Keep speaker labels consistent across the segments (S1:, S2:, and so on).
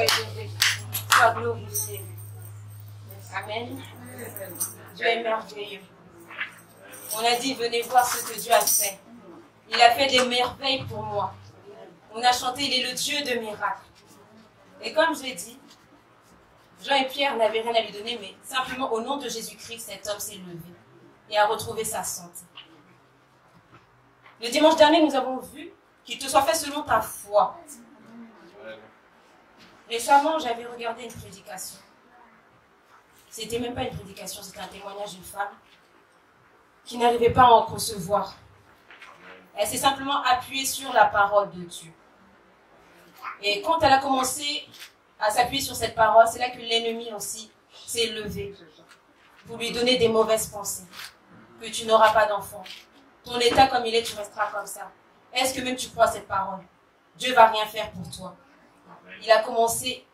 S1: sois élevé, sois glorifié. Amen. Dieu est merveilleux. On a dit, venez voir ce que Dieu a fait. Il a fait des merveilles pour moi. On a chanté, il est le Dieu de miracles. Et comme je l'ai dit, Jean et Pierre n'avaient rien à lui donner, mais simplement au nom de Jésus-Christ, cet homme s'est levé et a retrouvé sa santé. Le dimanche dernier, nous avons vu qu'il te soit fait selon ta foi. Récemment, j'avais regardé une prédication. C'était même pas une prédication, c'était un témoignage d'une femme qui n'arrivait pas à en concevoir. Elle s'est simplement appuyée sur la parole de Dieu. Et quand elle a commencé à s'appuyer sur cette parole, c'est là que l'ennemi aussi s'est levé pour lui donner des mauvaises pensées. Que tu n'auras pas d'enfant. Ton état comme il est, tu resteras comme ça. Est-ce que même tu crois cette parole? Dieu va rien faire pour toi. Il a commencé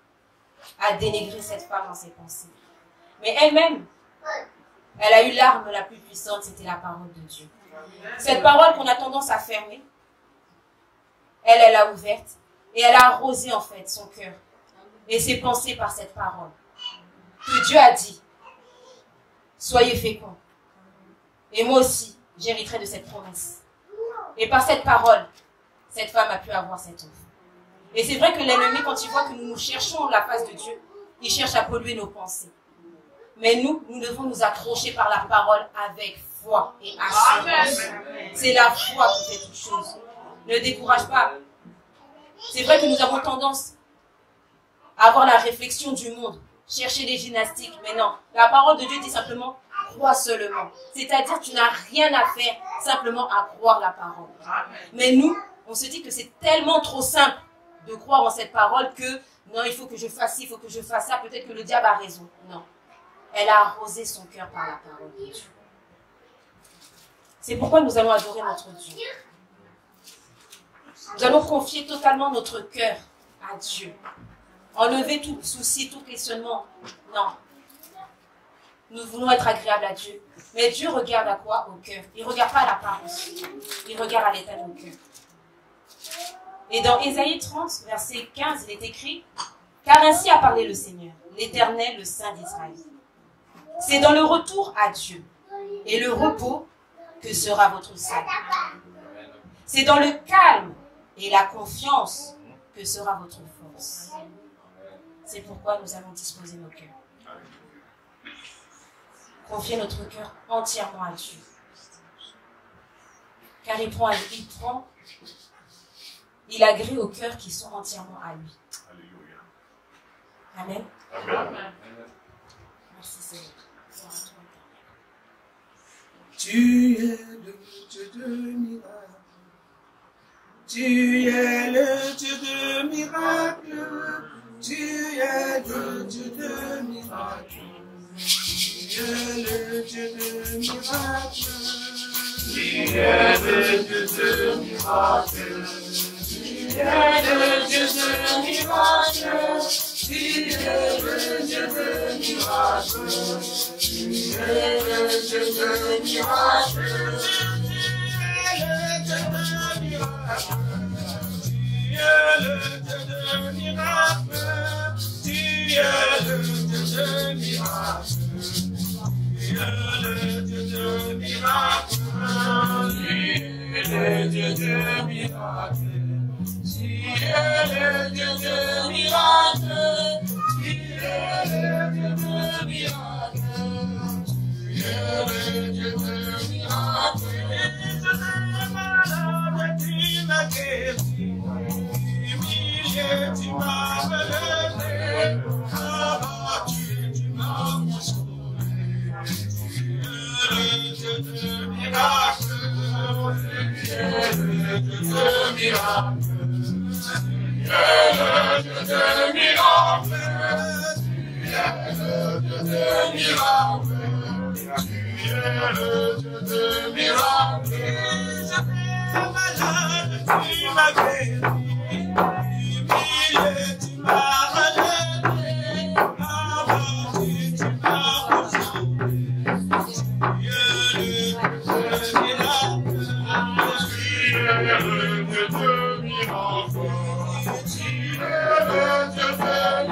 S1: à dénigrer cette femme dans ses pensées. Mais elle-même, elle a eu l'arme la plus puissante, c'était la parole de Dieu. Cette parole qu'on a tendance à fermer, elle l'a ouverte et elle a arrosé en fait son cœur et ses pensées par cette parole. Que Dieu a dit, soyez féconds. Et moi aussi, j'hériterai de cette promesse. Et par cette parole, cette femme a pu avoir cet enfant. Et c'est vrai que l'ennemi, quand il voit que nous cherchons la face de Dieu, il cherche à polluer nos pensées. Mais nous devons nous accrocher par la parole avec foi et assurance. C'est la foi qui fait toutes choses. Ne décourage pas. C'est vrai que nous avons tendance à avoir la réflexion du monde, chercher les gymnastiques, mais non. La parole de Dieu dit simplement, crois seulement. C'est-à-dire, tu n'as rien à faire, simplement à croire la parole. Mais nous, on se dit que c'est tellement trop simple de croire en cette parole que, non, il faut que je fasse ci, il faut que je fasse ça, peut-être que le diable a raison. Non. Elle a arrosé son cœur par la parole de Dieu. C'est pourquoi nous allons adorer notre Dieu. Nous allons confier totalement notre cœur à Dieu. Enlever tout souci, tout questionnement. Non. Nous voulons être agréables à Dieu. Mais Dieu regarde à quoi? Au cœur. Il ne regarde pas à l'apparence. Il regarde à l'état de nos cœurs. Et dans Ésaïe 30, verset 15, il est écrit, « Car ainsi a parlé le Seigneur, l'Éternel, le Saint d'Israël. C'est dans le retour à Dieu et le repos que sera votre salut. C'est dans le calme et la confiance que sera votre force. » C'est pourquoi nous allons disposer nos cœurs. Confier notre cœur entièrement à Dieu. Car il agrée aux cœurs qui sont entièrement à lui. Amen. Amen. Merci Seigneur.
S2: Tu es le Dieu de miracles. Tu es le Dieu de miracles. Tu es le Dieu de miracles. Tu es le Dieu de miracles. Tu es le Dieu de miracles. Tu es le Dieu de miracles. Tu es le Dieu de miracles. Tu es le Dieu de miracles. Tu es le Dieu de miracles. Tu es le Dieu de miracles. Tu es le Dieu de miracles. Tu es le Dieu de miracles. Tu es le Dieu de miracles. Tu es le Dieu de miracles. Tu es le Dieu de miracles. Je suis malade, tu m'as guéri. Humilié, tu m'as relevé. Abattu, tu m'as consolé. Tu es le Dieu de miracles. Tu es le Dieu de miracles. Tu es le Dieu de miracles. Tu es le Dieu de miracles. Tu es le Dieu de miracles. J'étais malade, tu m'as guéri. Humilié, tu m'as relevé. Abattu, tu m'as consolé. Tu es le Dieu de miracles. Tu es le Dieu de miracles. Tu es le Dieu de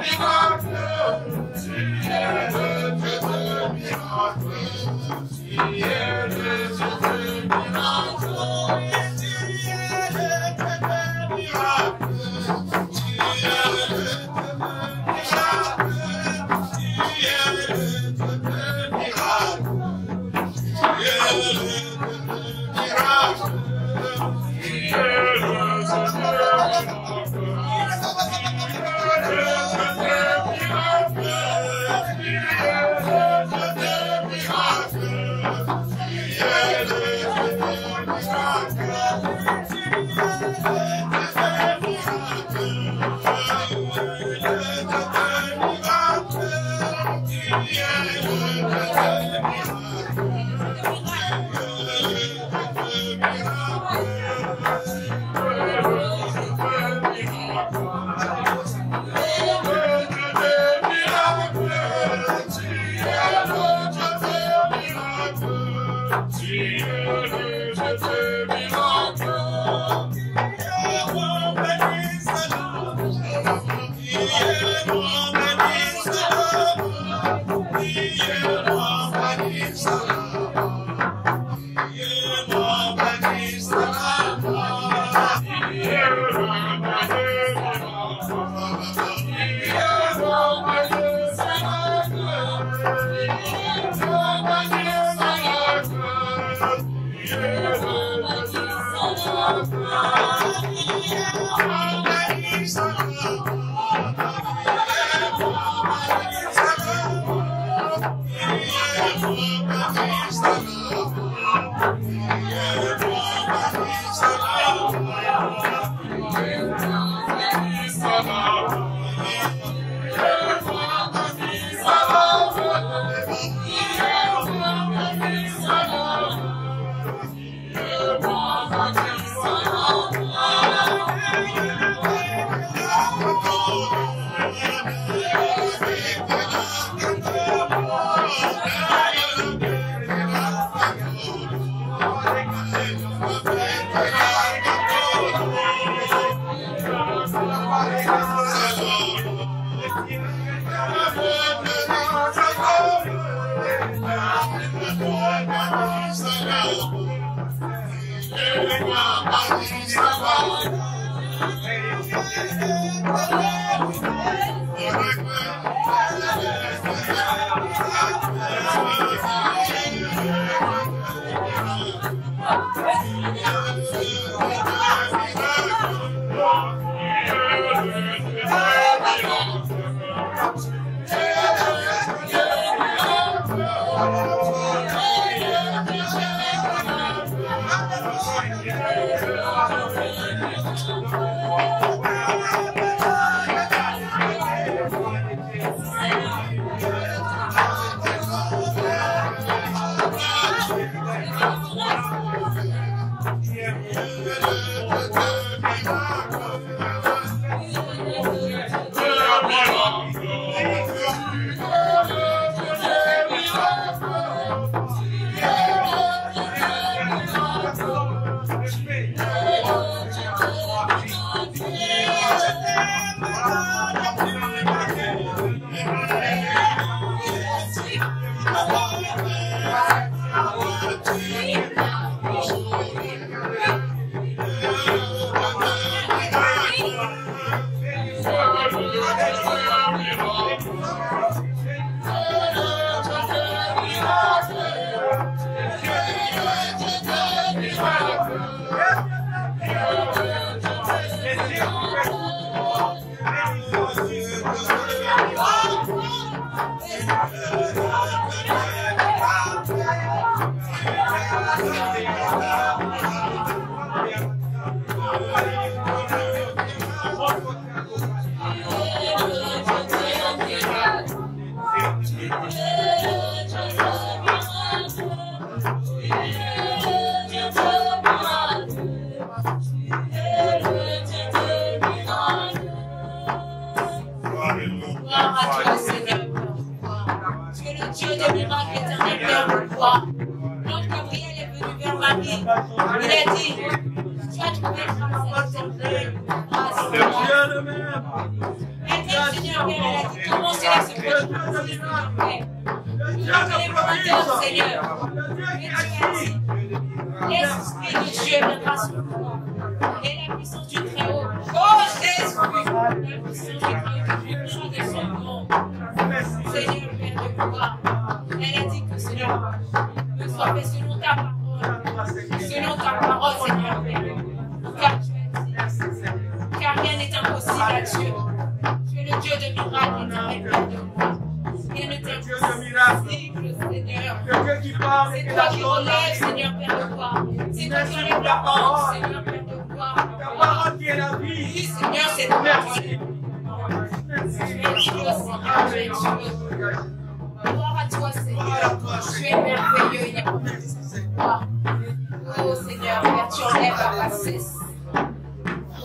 S1: Oh Seigneur, Père, tu enlèves la bassesse.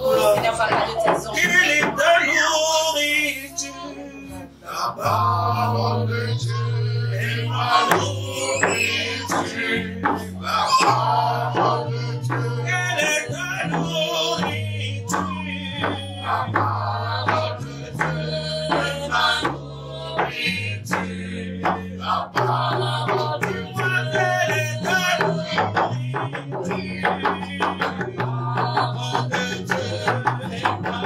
S1: Oh Seigneur, par la de tes enfants.
S2: Il est ta nourriture, la parole de Dieu est ma nourriture, la parole de Dieu. Elle est ta nourriture, la parole de Dieu est ma nourriture, la parole de Dieu. Elle est ta nourriture, la parole de Dieu est ma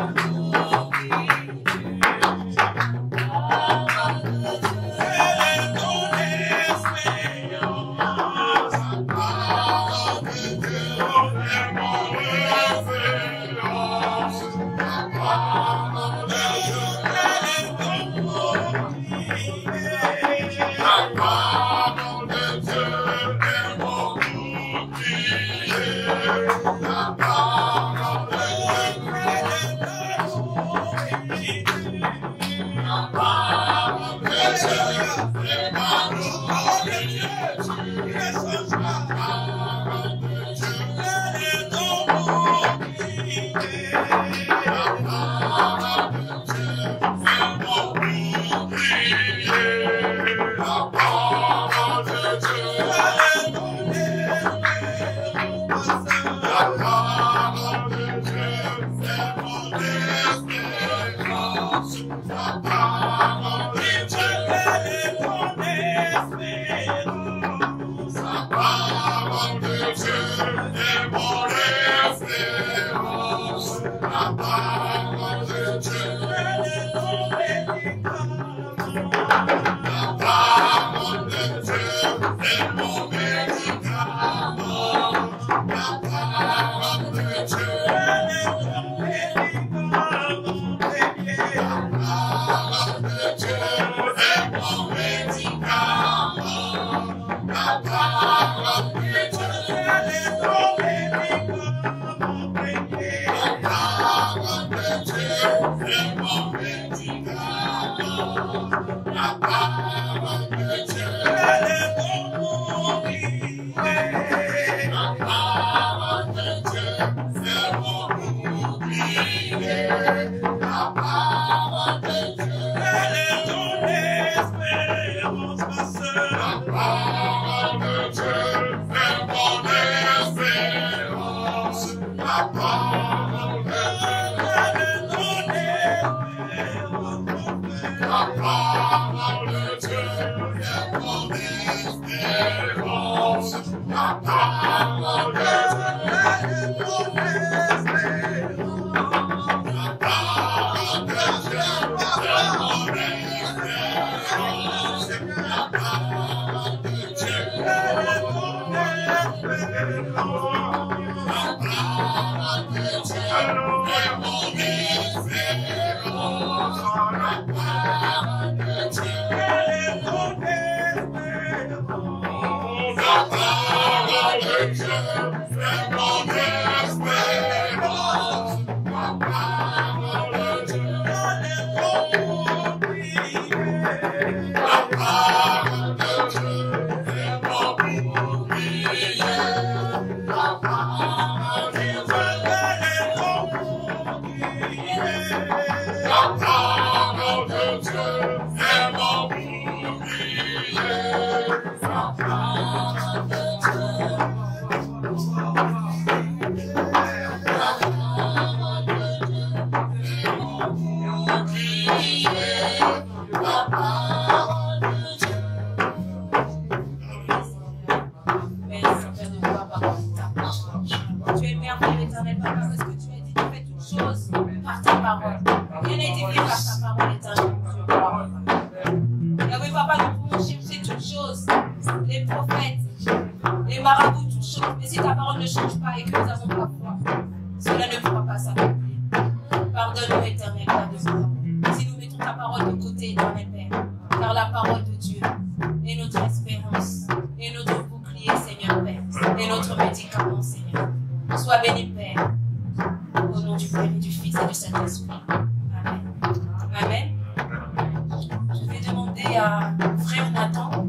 S1: à frère Nathan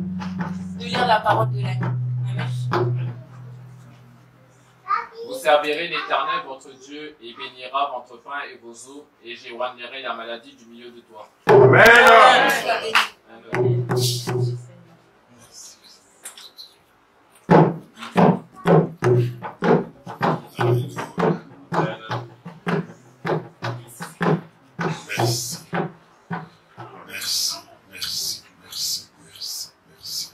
S1: de lire la parole de l'année. Amen.
S3: servirez l'Éternel votre Dieu et bénira votre pain et vos eaux, et j'éloignerai la maladie du milieu de toi.
S2: Amen.
S3: Amen.
S2: Merci. Merci, merci, merci, merci, merci.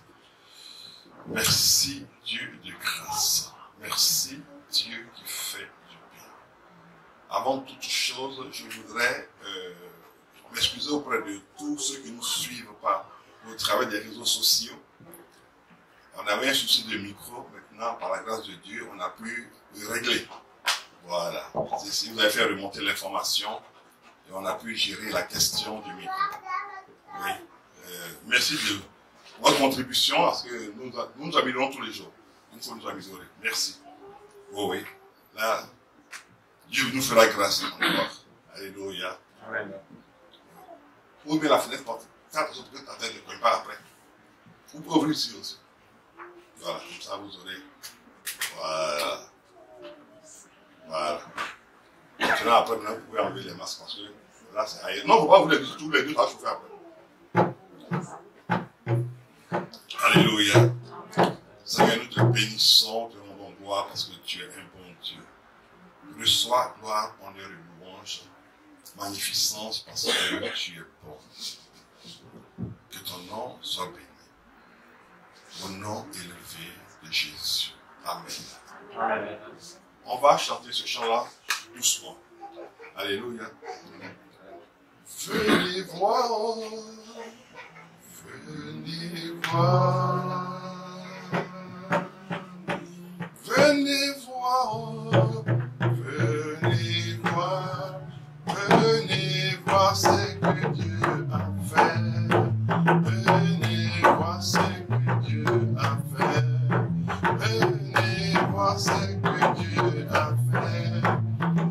S2: Merci Dieu de grâce. Merci Dieu qui fait du bien. Avant toute chose, je voudrais m'excuser auprès de tous ceux qui nous suivent au travers des réseaux sociaux. On avait un souci de micro, maintenant par la grâce de Dieu, on a pu le régler. Voilà. Si vous avez fait remonter l'information, et on a pu gérer la question du micro. Oui. Merci de votre contribution, parce que nous nous améliorons tous les jours. Il faut nous améliorer. Merci. Oh oui. Là, Dieu nous fera grâce encore. Alléluia.
S3: Amen.
S2: Ouvrez la fenêtre, faites attention que ta tête ne cogne pas après. Vous pouvez ouvrir ici aussi. Voilà, comme ça vous aurez. Voilà. Voilà. Maintenant, après, vous pouvez enlever les masques parce que là, c'est ailleurs. Non, il ne faut pas vous les dire tous les deux, ça va chauffer après. Alléluia. Seigneur, nous te bénissons, te rendons gloire parce que tu es un bon Dieu. Reçois gloire, honneur et louange, magnificence parce que tu es bon. Que ton nom soit béni. Au nom élevé de Jésus. Amen.
S3: Amen.
S2: On va chanter ce chant-là doucement. Alléluia. Venez voir, venez voir, venez voir, venez voir, venez voir ce que Dieu a fait. Venez voir ce que Dieu a fait. Venez voir ce que Dieu a fait.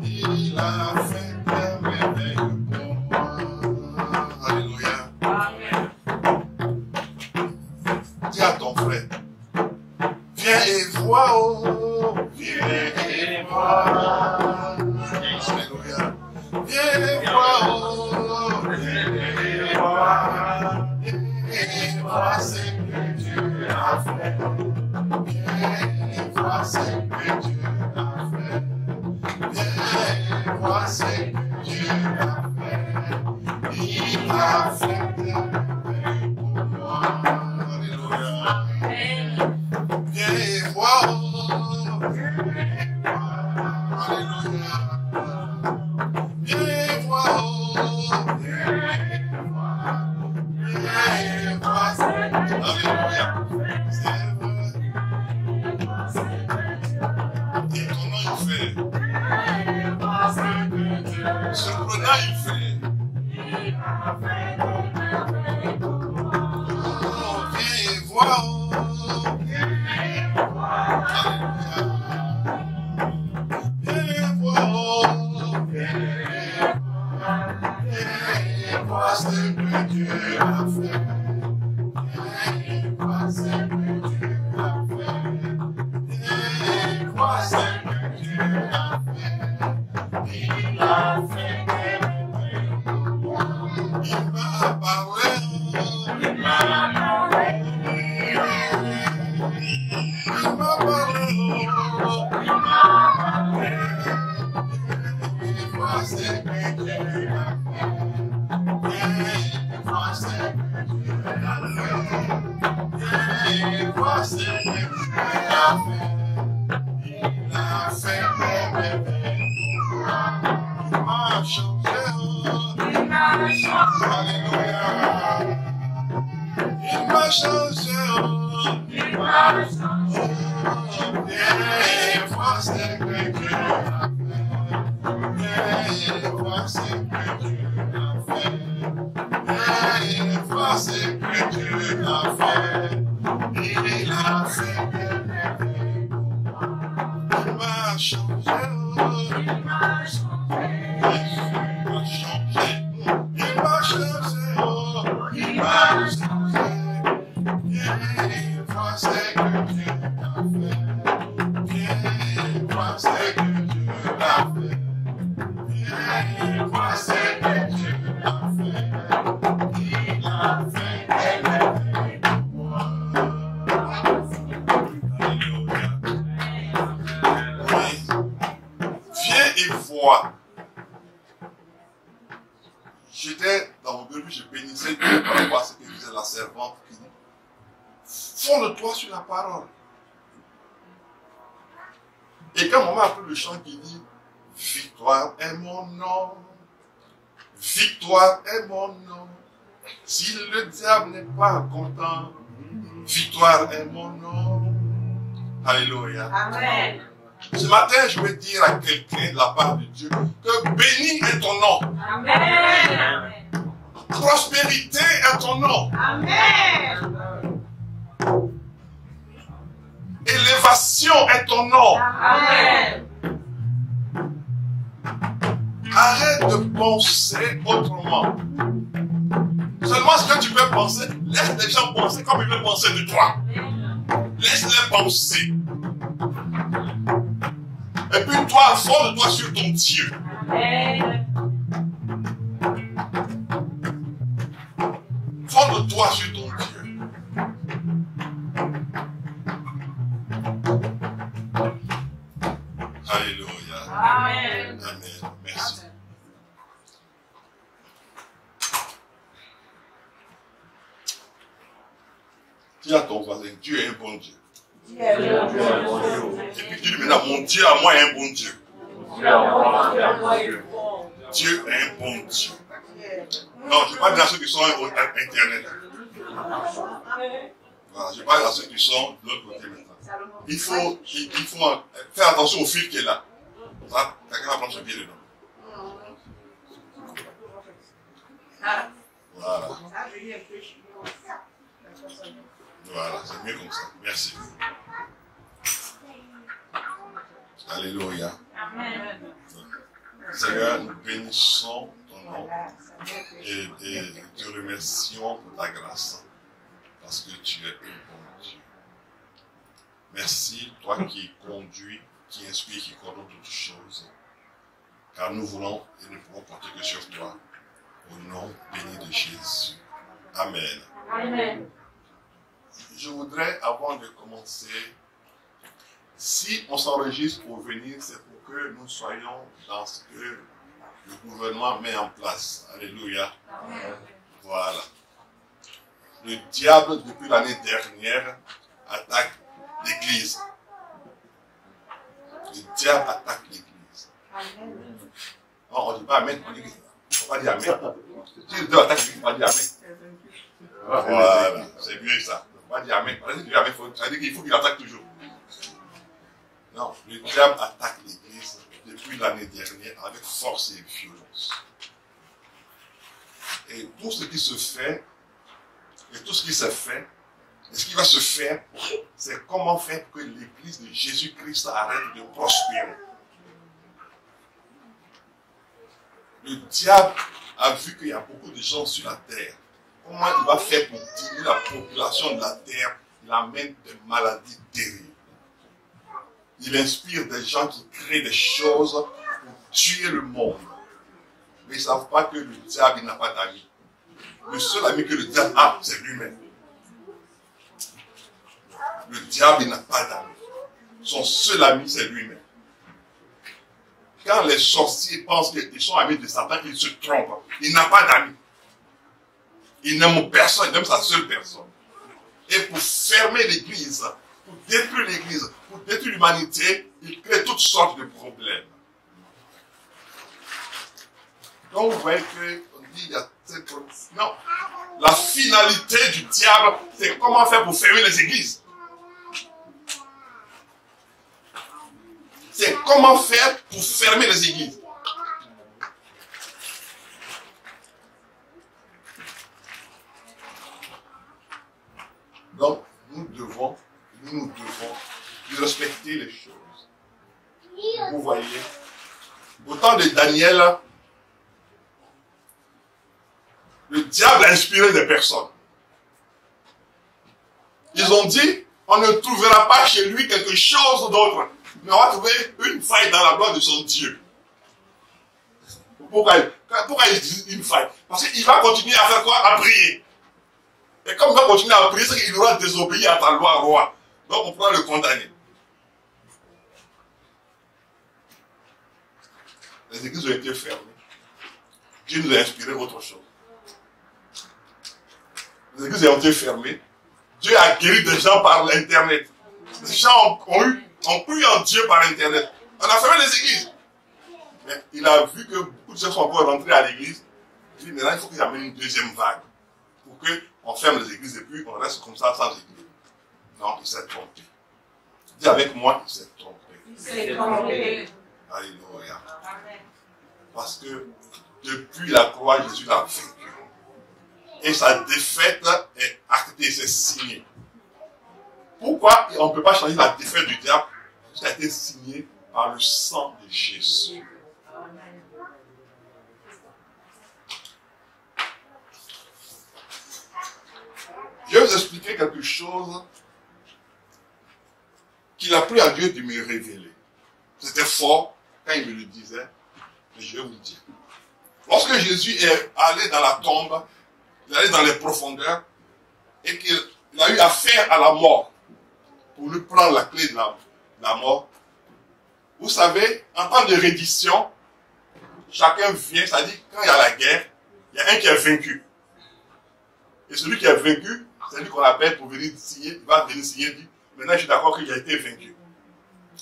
S2: Il a fait des merveilles pour moi. Alléluia.
S1: Amen.
S2: Dis à ton frère, viens et vois, oh, viens et vois. Alléluia. Viens et vois, oh, viens et vois. Et vois ce que Dieu a fait. Viens et vois ce que Dieu a fait. Viens voir ce que Dieu a fait. Il a fait des merveilles pour moi. Alléluia. Viens voir. Alléluia. Viens voir. Viens voir ce que Alléluia. C'est vrai. Et ton nom il fait. Surprenant, il fait. Oh, viens voir. Viens voir. Viens voir ce que Dieu a fait. Viens voir ce que Dieu a fait. Viens voir ce que Dieu a fait. Il a fait des merveilles pour moi. Il m'a parlé. Il m'a parlé. Il m'a parlé. Il m'a parlé. Il voit ce que Dieu a fait. Il voit ce que Dieu a fait. Il voit ce que Dieu a fait. Il a fait des merveilles. Il m'a changé, il m'a changé, alléluia. Il m'a changé, il m'a changé. Viens voir ce que Dieu a fait. Viens voir ce que Dieu a fait. Viens voir ce que Dieu a fait. Il a fait des merveilles pour moi. Il m'a changé, il m'a changé. Il m'a changé, il m'a changé. Viens voir ce que Dieu a fait. Viens voir ce que
S4: toi. J'étais dans mon bureau, je bénissais Dieu par rapport à ce que disait la servante qui dit, fonde-toi sur la parole. Et quand maman a pris le chant qui dit, victoire est mon nom, victoire est mon nom, si le diable n'est pas content, victoire est mon nom. Alléluia.
S1: Amen.
S4: Ce matin, je veux dire à quelqu'un de la part de Dieu que béni est ton nom.
S1: Amen.
S4: Prospérité est ton nom.
S1: Amen.
S4: Élévation est ton nom.
S1: Amen.
S4: Arrête de penser autrement. Seulement ce que tu peux penser, laisse les gens penser comme ils veulent penser de toi. Laisse-les penser. Et puis toi, fonde-toi sur ton Dieu.
S1: Amen.
S4: Fonde-toi sur ton Dieu. Alléluia.
S1: Amen.
S4: Amen. Merci. Dis à ton voisin, Dieu est un bon Dieu. Et puis dis-lui maintenant, mon Dieu à moi est un bon Dieu. Dieu est un bon Dieu. Non, je parle à ceux qui sont sur Internet. Voilà, je parle à ceux qui sont de l'autre côté maintenant. Il faut faire attention au fil qui est là. Ça, quelqu'un va prendre son pied dedans. Voilà. Voilà, c'est mieux comme ça. Merci. Alléluia.
S1: Amen.
S4: Seigneur, nous bénissons ton nom et te remercions pour ta grâce parce que tu es un bon Dieu. Merci, toi qui conduis, qui inspire, qui coordonne toutes choses, car nous voulons et ne pouvons compter que sur toi. Au nom béni de Jésus. Amen.
S1: Amen.
S4: Je voudrais, avant de commencer, si on s'enregistre pour venir, c'est pour que nous soyons dans ce que le gouvernement met en place. Alléluia.
S1: Amen.
S4: Voilà. Le diable, depuis l'année dernière, attaque l'Église. Le diable attaque l'Église. Non, on ne dit pas Amen, on dit, il ne faut pas dire Amen. Si le diable attaque l'Église, il ne faut pas dire Amen. Voilà, c'est mieux ça. Il ne faut pas dire Amen. Ça veut dire qu'il faut qu'il attaque toujours. Non, le diable attaque l'Église depuis l'année dernière avec force et violence. Et tout ce qui se fait, et tout ce qui s'est fait, et ce qui va se faire, c'est comment faire que l'Église de Jésus-Christ arrête de prospérer. Le diable a vu qu'il y a beaucoup de gens sur la terre. Comment il va faire pour diminuer la population de la terre? Il amène des maladies terribles. Il inspire des gens qui créent des choses pour tuer le monde. Mais ils ne savent pas que le diable n'a pas d'amis. Le seul ami que le diable a, c'est lui-même. Le diable n'a pas d'amis. Son seul ami, c'est lui-même. Quand les sorciers pensent qu'ils sont amis de Satan, ils se trompent. Il n'a pas d'amis. Il n'aime personne, il aime sa seule personne. Et pour fermer l'Église, pour détruire l'Église, pour détruire l'humanité, il crée toutes sortes de problèmes. Donc vous voyez qu'on dit, il y a cette... Non. La finalité du diable, c'est comment faire pour fermer les églises. C'est comment faire pour fermer les églises. Donc, nous devons respecter les choses. Vous voyez, au temps de Daniel, le diable a inspiré des personnes. Ils ont dit, on ne trouvera pas chez lui quelque chose d'autre, mais on va trouver une faille dans la gloire de son Dieu. Pourquoi il dit une faille? Parce qu'il va continuer à faire quoi? À prier. Et comme il va continuer à prier, c'est qu'il doit désobéir à ta loi, roi. Donc on pourra le condamner. les églises ont été fermées. Dieu nous a inspiré autre chose. Les églises ont été fermées. Dieu a guéri des gens par l'Internet. Les gens ont cru en Dieu par Internet. On a fermé les églises. Mais il a vu que beaucoup de gens sont encore rentrés à l'église. Il dit, maintenant, il faut qu'il y ait une deuxième vague. Pour qu'on ferme les églises et puis on reste comme ça sans église. Non, il s'est trompé. Dis avec moi, il s'est trompé.
S1: Il s'est trompé.
S4: Alléluia. Parce que depuis la croix, Jésus l'a vaincu. Et sa défaite est actée, c'est signé. Pourquoi on ne peut pas changer la défaite du diable? Ça a été signé par le sang de Jésus. Je vais vous expliquer quelque chose qu'il a pris à Dieu de me révéler. C'était fort quand il me le disait, mais je vais vous le dire. Lorsque Jésus est allé dans la tombe, il est allé dans les profondeurs, et qu'il a eu affaire à la mort, pour lui prendre la clé de la mort. Vous savez, en temps de reddition, chacun vient, c'est-à-dire quand il y a la guerre, il y a un qui est vaincu. Et celui qui est vaincu, c'est lui qu'on appelle pour venir signer, il va venir signer, il dit, maintenant je suis d'accord qu'il a été vaincu.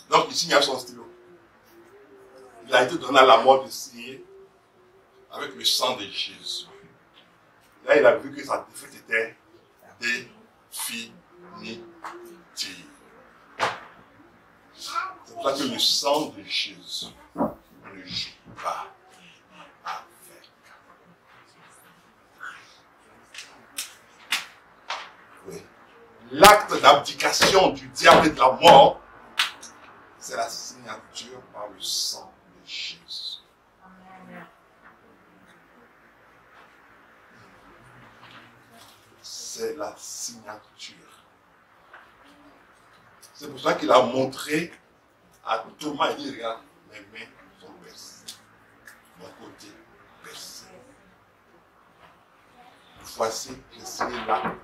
S4: Donc il signe à son stylo. Il a été donné à la mort de signer avec le sang de Jésus. Là, il a vu que sa défaite était définitive. C'est pour ça que le sang de Jésus ne joue pas avec. Oui. L'acte d'abdication du diable et de la mort, c'est la signature par le sang de Jésus. C'est la signature. C'est pour ça qu'il a montré à Thomas, il dit, regarde, mes mains sont percées. Mon côté percé. Voici, j'ai signé l'acte.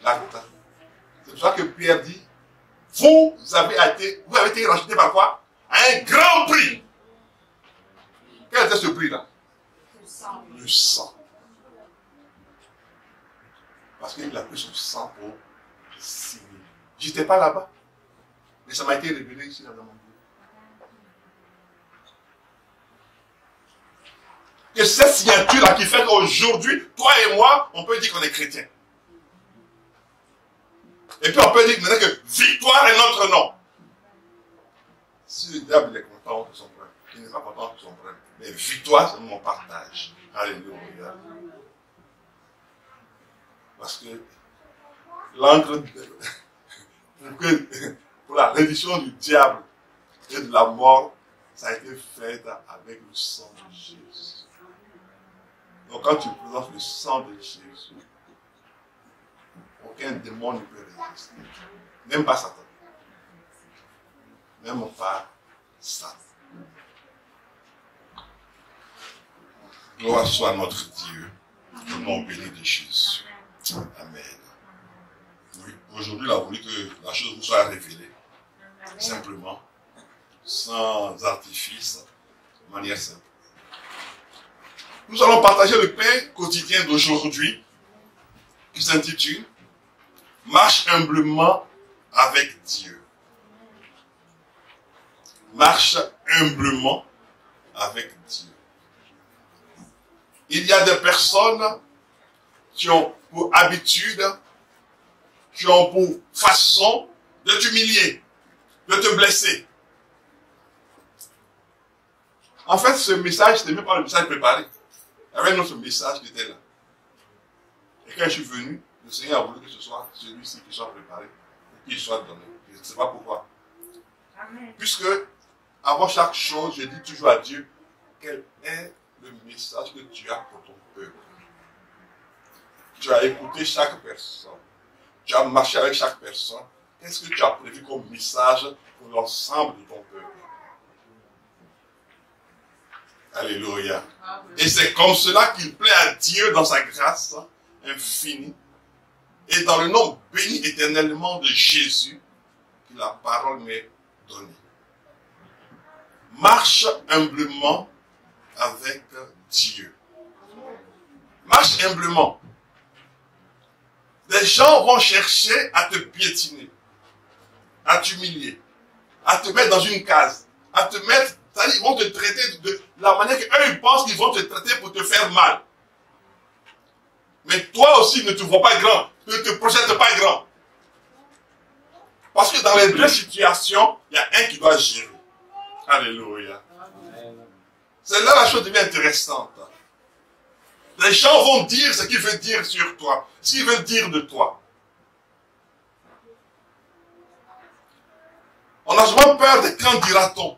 S4: L'acte. C'est pour ça que Pierre dit, vous avez été racheté par quoi? Un grand prix. Quel était ce prix-là? Le sang. Parce qu'il a pris son sang pour signer. Je n'étais pas là-bas. Mais ça m'a été révélé ici dans mon Dieu. Que cette signature-là qui fait qu'aujourd'hui, toi et moi, on peut dire qu'on est chrétien. Et puis on peut dire maintenant que victoire est notre nom. Si le diable est content, c'est son problème. Il n'est pas content, c'est son problème. Mais victoire, c'est mon partage. Alléluia. Parce que l'encre pour la reddition du diable et de la mort, ça a été fait avec le sang de Jésus. Donc quand tu présentes le sang de Jésus, aucun démon ne peut résister. Même pas Satan. Même pas Satan. Gloire soit à notre Dieu, au nom béni de Jésus. Amen. Oui, aujourd'hui, il a voulu que la chose vous soit révélée. Simplement, sans artifice, de manière simple. Nous allons partager le pain quotidien d'aujourd'hui, qui s'intitule Marche humblement avec Dieu. Marche humblement avec Dieu. Il y a des personnes qui ont pour habitude, qui ont pour façon de t'humilier, de te blesser. En fait, ce message, ce n'était même pas le message préparé. Il y avait un autre message qui était là. Et quand je suis venu, le Seigneur a voulu que ce soit celui-ci qui soit préparé et qu'il soit donné. Je ne sais pas pourquoi. Amen. Puisque, avant chaque chose, je dis toujours à Dieu, quel est le message que tu as pour ton peuple? Tu as écouté chaque personne. Tu as marché avec chaque personne. Qu'est-ce que tu as prévu comme message pour l'ensemble de ton peuple? Alléluia. Amen. Et c'est comme cela qu'il plaît à Dieu dans sa grâce infinie et dans le nom béni éternellement de Jésus que la parole m'est donnée. marche humblement avec Dieu. Marche humblement. Les gens vont chercher à te piétiner, à t'humilier, à te mettre dans une case, à te mettre, c'est-à-dire ils vont te traiter de la manière qu'eux ils pensent qu'ils vont te traiter pour te faire mal. Mais toi aussi ne te vois pas grand, ne te projette pas grand. Parce que dans les deux situations, il y a un qui doit gérer. Alléluia. C'est là la chose devient intéressante. Les gens vont dire ce qu'ils veulent dire sur toi, ce qu'ils veulent dire de toi. On a souvent peur de quand dira-t-on.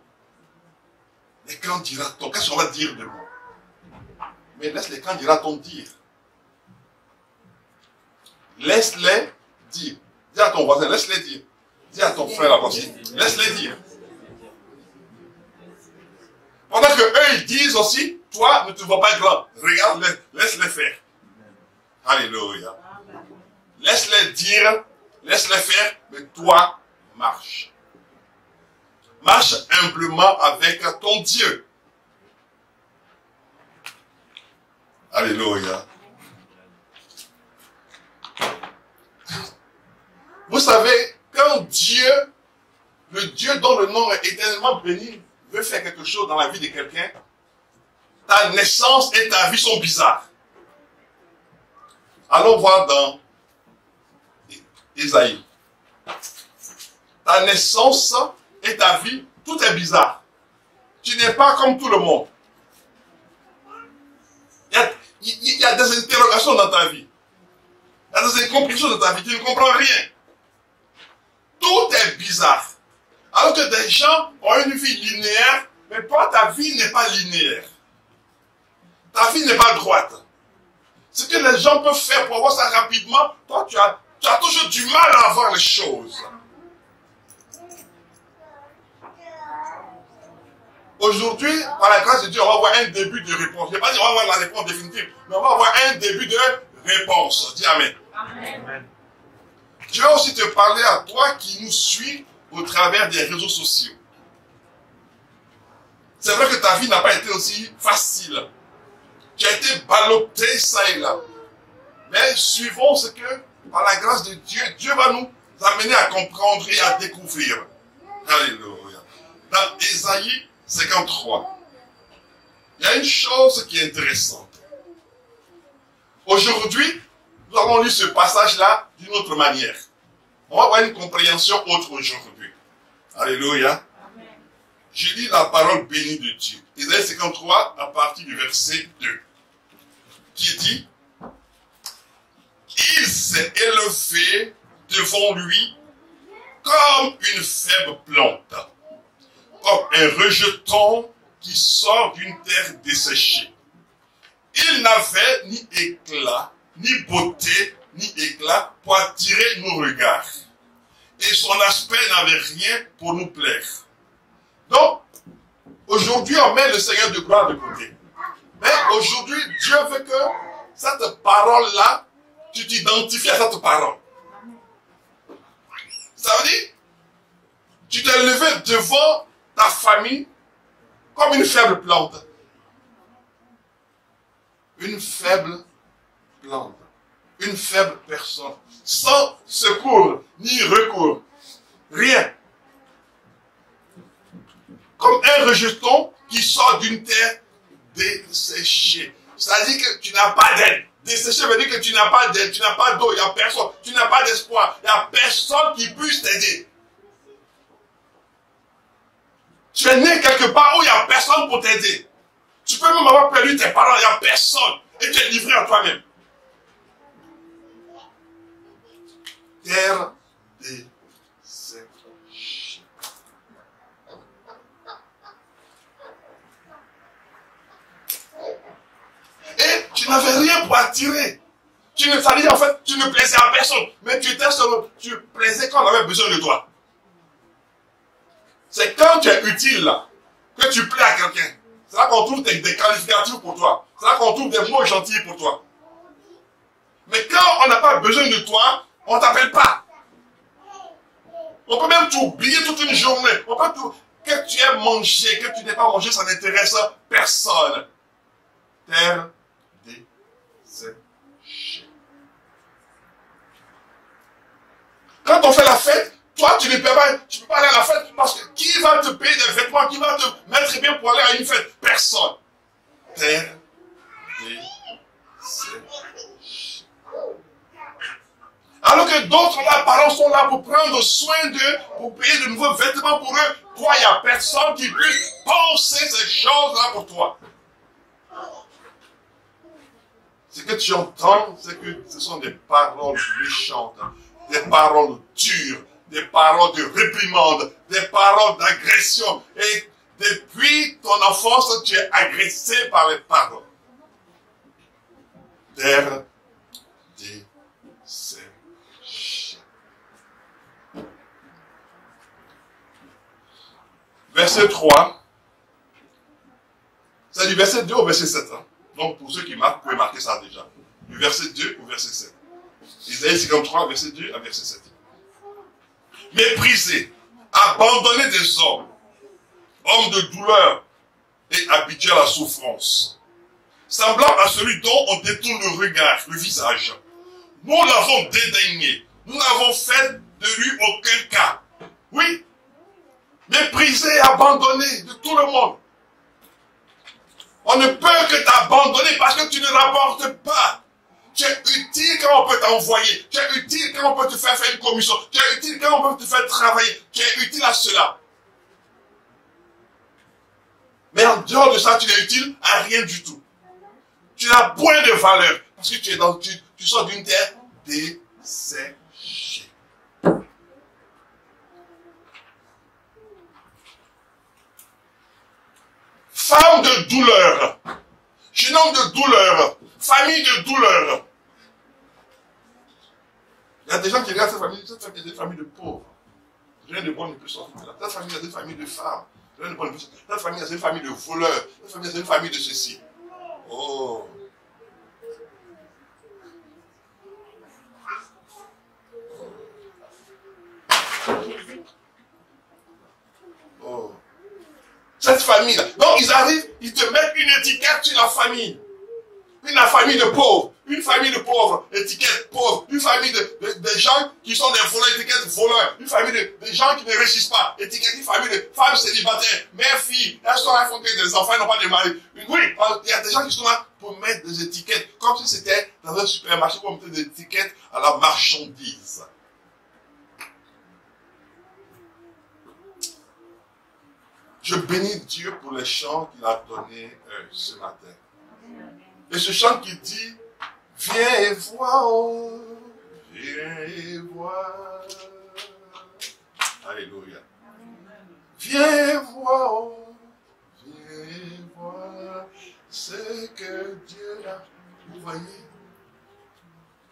S4: Et quand dira-t-on, qu'est-ce qu'on va dire de moi? Mais laisse les quand dira-t-on dire. Laisse-les dire. Dis à ton voisin, laisse-les dire. Dis à ton frère là-bas, laisse-les dire. Pendant que eux ils disent aussi, toi ne te vois pas grand. Regarde-les, laisse-les faire. Alléluia. Laisse-les dire, laisse-les faire, mais toi, marche. Marche humblement avec ton Dieu. Alléluia. Vous savez, quand Dieu, le Dieu dont le nom est éternellement béni, veut faire quelque chose dans la vie de quelqu'un, ta naissance et ta vie sont bizarres. Allons voir dans Isaïe. Ta naissance et ta vie, tout est bizarre. Tu n'es pas comme tout le monde. Il y a des interrogations dans ta vie. Il y a des incompréhensions dans ta vie. Tu ne comprends rien. Tout est bizarre. Alors que des gens ont une vie linéaire, mais toi, ta vie n'est pas linéaire. Ta vie n'est pas droite. Ce que les gens peuvent faire pour avoir ça rapidement, toi, tu as toujours du mal à avoir les choses. Aujourd'hui, par la grâce de Dieu, on va avoir un début de réponse. Je ne vais pas dire on va avoir la réponse définitive, mais on va avoir un début de réponse. Dis Amen. Amen. Je vais aussi te parler à toi qui nous suis au travers des réseaux sociaux. C'est vrai que ta vie n'a pas été aussi facile. Tu as été ballotté ça et là. Mais suivons ce que, par la grâce de Dieu, Dieu va nous amener à comprendre et à découvrir. Alléluia. Dans Isaïe 53, il y a une chose qui est intéressante. Aujourd'hui, nous allons lire ce passage-là d'une autre manière. On va avoir une compréhension autre aujourd'hui. Alléluia. Amen. Je lis la parole bénie de Dieu. Isaïe 53 à partir du verset 2. Qui dit: il s'est élevé devant lui comme une faible plante, comme un rejeton qui sort d'une terre desséchée. Il n'avait ni éclat, ni beauté, ni éclat pour attirer nos regards. Et son aspect n'avait rien pour nous plaire. Donc, aujourd'hui, on met le Seigneur de gloire de côté. Mais aujourd'hui, Dieu veut que cette parole-là, tu t'identifies à cette parole. Ça veut dire, tu t'es levé devant ta famille comme une faible plante. Une faible plante. Une faible personne. Sans secours, ni recours. Rien. Comme un rejeton qui sort d'une terre desséchée. C'est-à-dire que tu n'as pas d'aide. Desséché veut dire que tu n'as pas d'aide, tu n'as pas d'eau, il n'y a personne. Tu n'as pas d'espoir. Il n'y a personne qui puisse t'aider. Tu es né quelque part où il n'y a personne pour t'aider. Tu peux même avoir perdu tes parents, il n'y a personne. Et tu es livré à toi-même. Terre desséchée. Et tu n'avais rien pour attirer. Tu ne savais en fait, tu ne plaisais à personne. Mais tu étais seul, tu plaisais quand on avait besoin de toi. C'est quand tu es utile là, que tu plais à quelqu'un. C'est là qu'on trouve des qualificatifs pour toi. C'est là qu'on trouve des mots gentils pour toi. Mais quand on n'a pas besoin de toi, on ne t'appelle pas. On peut même t'oublier toute une journée. On peut Que tu aies mangé, que tu n'aies pas mangé, ça n'intéresse personne. Terre desséchée. Quand on fait la fête, toi, tu ne peux pas aller à la fête parce que qui va te payer des vêtements, qui va te mettre bien pour aller à une fête? Personne. Terre desséchée. Alors que d'autres là, parents sont là pour prendre soin d'eux, pour payer de nouveaux vêtements pour eux. Toi, il n'y a personne qui puisse penser ces choses-là pour toi. Ce que tu entends, c'est que ce sont des paroles méchantes, des paroles dures, des paroles de réprimande, des paroles d'agression. Et depuis ton enfance, tu es agressé par les paroles. Terre desséchée. Verset 3. C'est du verset 2 au verset 7. Hein? Donc, pour ceux qui marquent, vous pouvez marquer ça déjà. Du verset 2 au verset 7. Isaïe 53, verset 2 à verset 7. Méprisé, abandonné des hommes, homme de douleur et habitué à la souffrance, semblable à celui dont on détourne le regard, le visage. Nous l'avons dédaigné, nous n'avons fait de lui aucun cas. Oui, méprisé, abandonné de tout le monde. On ne peut que t'abandonner parce que tu ne rapportes pas. Tu es utile quand on peut t'envoyer. Tu es utile quand on peut te faire une commission. Tu es utile quand on peut te faire travailler. Tu es utile à cela. Mais en dehors de ça, tu n'es utile à rien du tout. Tu n'as point de valeur. Parce que tu sors d'une terre desséchée. Femme de douleur, jeune homme de douleur, famille de douleur. Il y a des gens qui regardent cette famille est des familles de pauvres. Rien de bon ne peut sortir de là. Cette famille est une famille de femmes. Rien de bon ne peut sortir. Cette famille est une famille de voleurs. Cette famille est une famille de ceci. Oh. Oh. Cette famille-là. Donc ils arrivent, ils te mettent une étiquette sur la famille. Une famille de pauvres. Une famille de pauvres, étiquette pauvre. Une famille de gens qui sont des voleurs, étiquette voleurs. Une famille de gens qui ne réussissent pas. Étiquette, une famille de femmes célibataires, mères, filles. Elles sont là, font des enfants, elles n'ont pas de mari. Oui, il y a des gens qui sont là pour mettre des étiquettes. Comme si c'était dans un supermarché pour mettre des étiquettes à la marchandise. Je bénis Dieu pour les chants qu'il a donnés ce matin. Et ce chant qui dit, viens et vois, oh, viens et vois. Alléluia. Viens et vois, oh, viens et vois ce que Dieu a fait.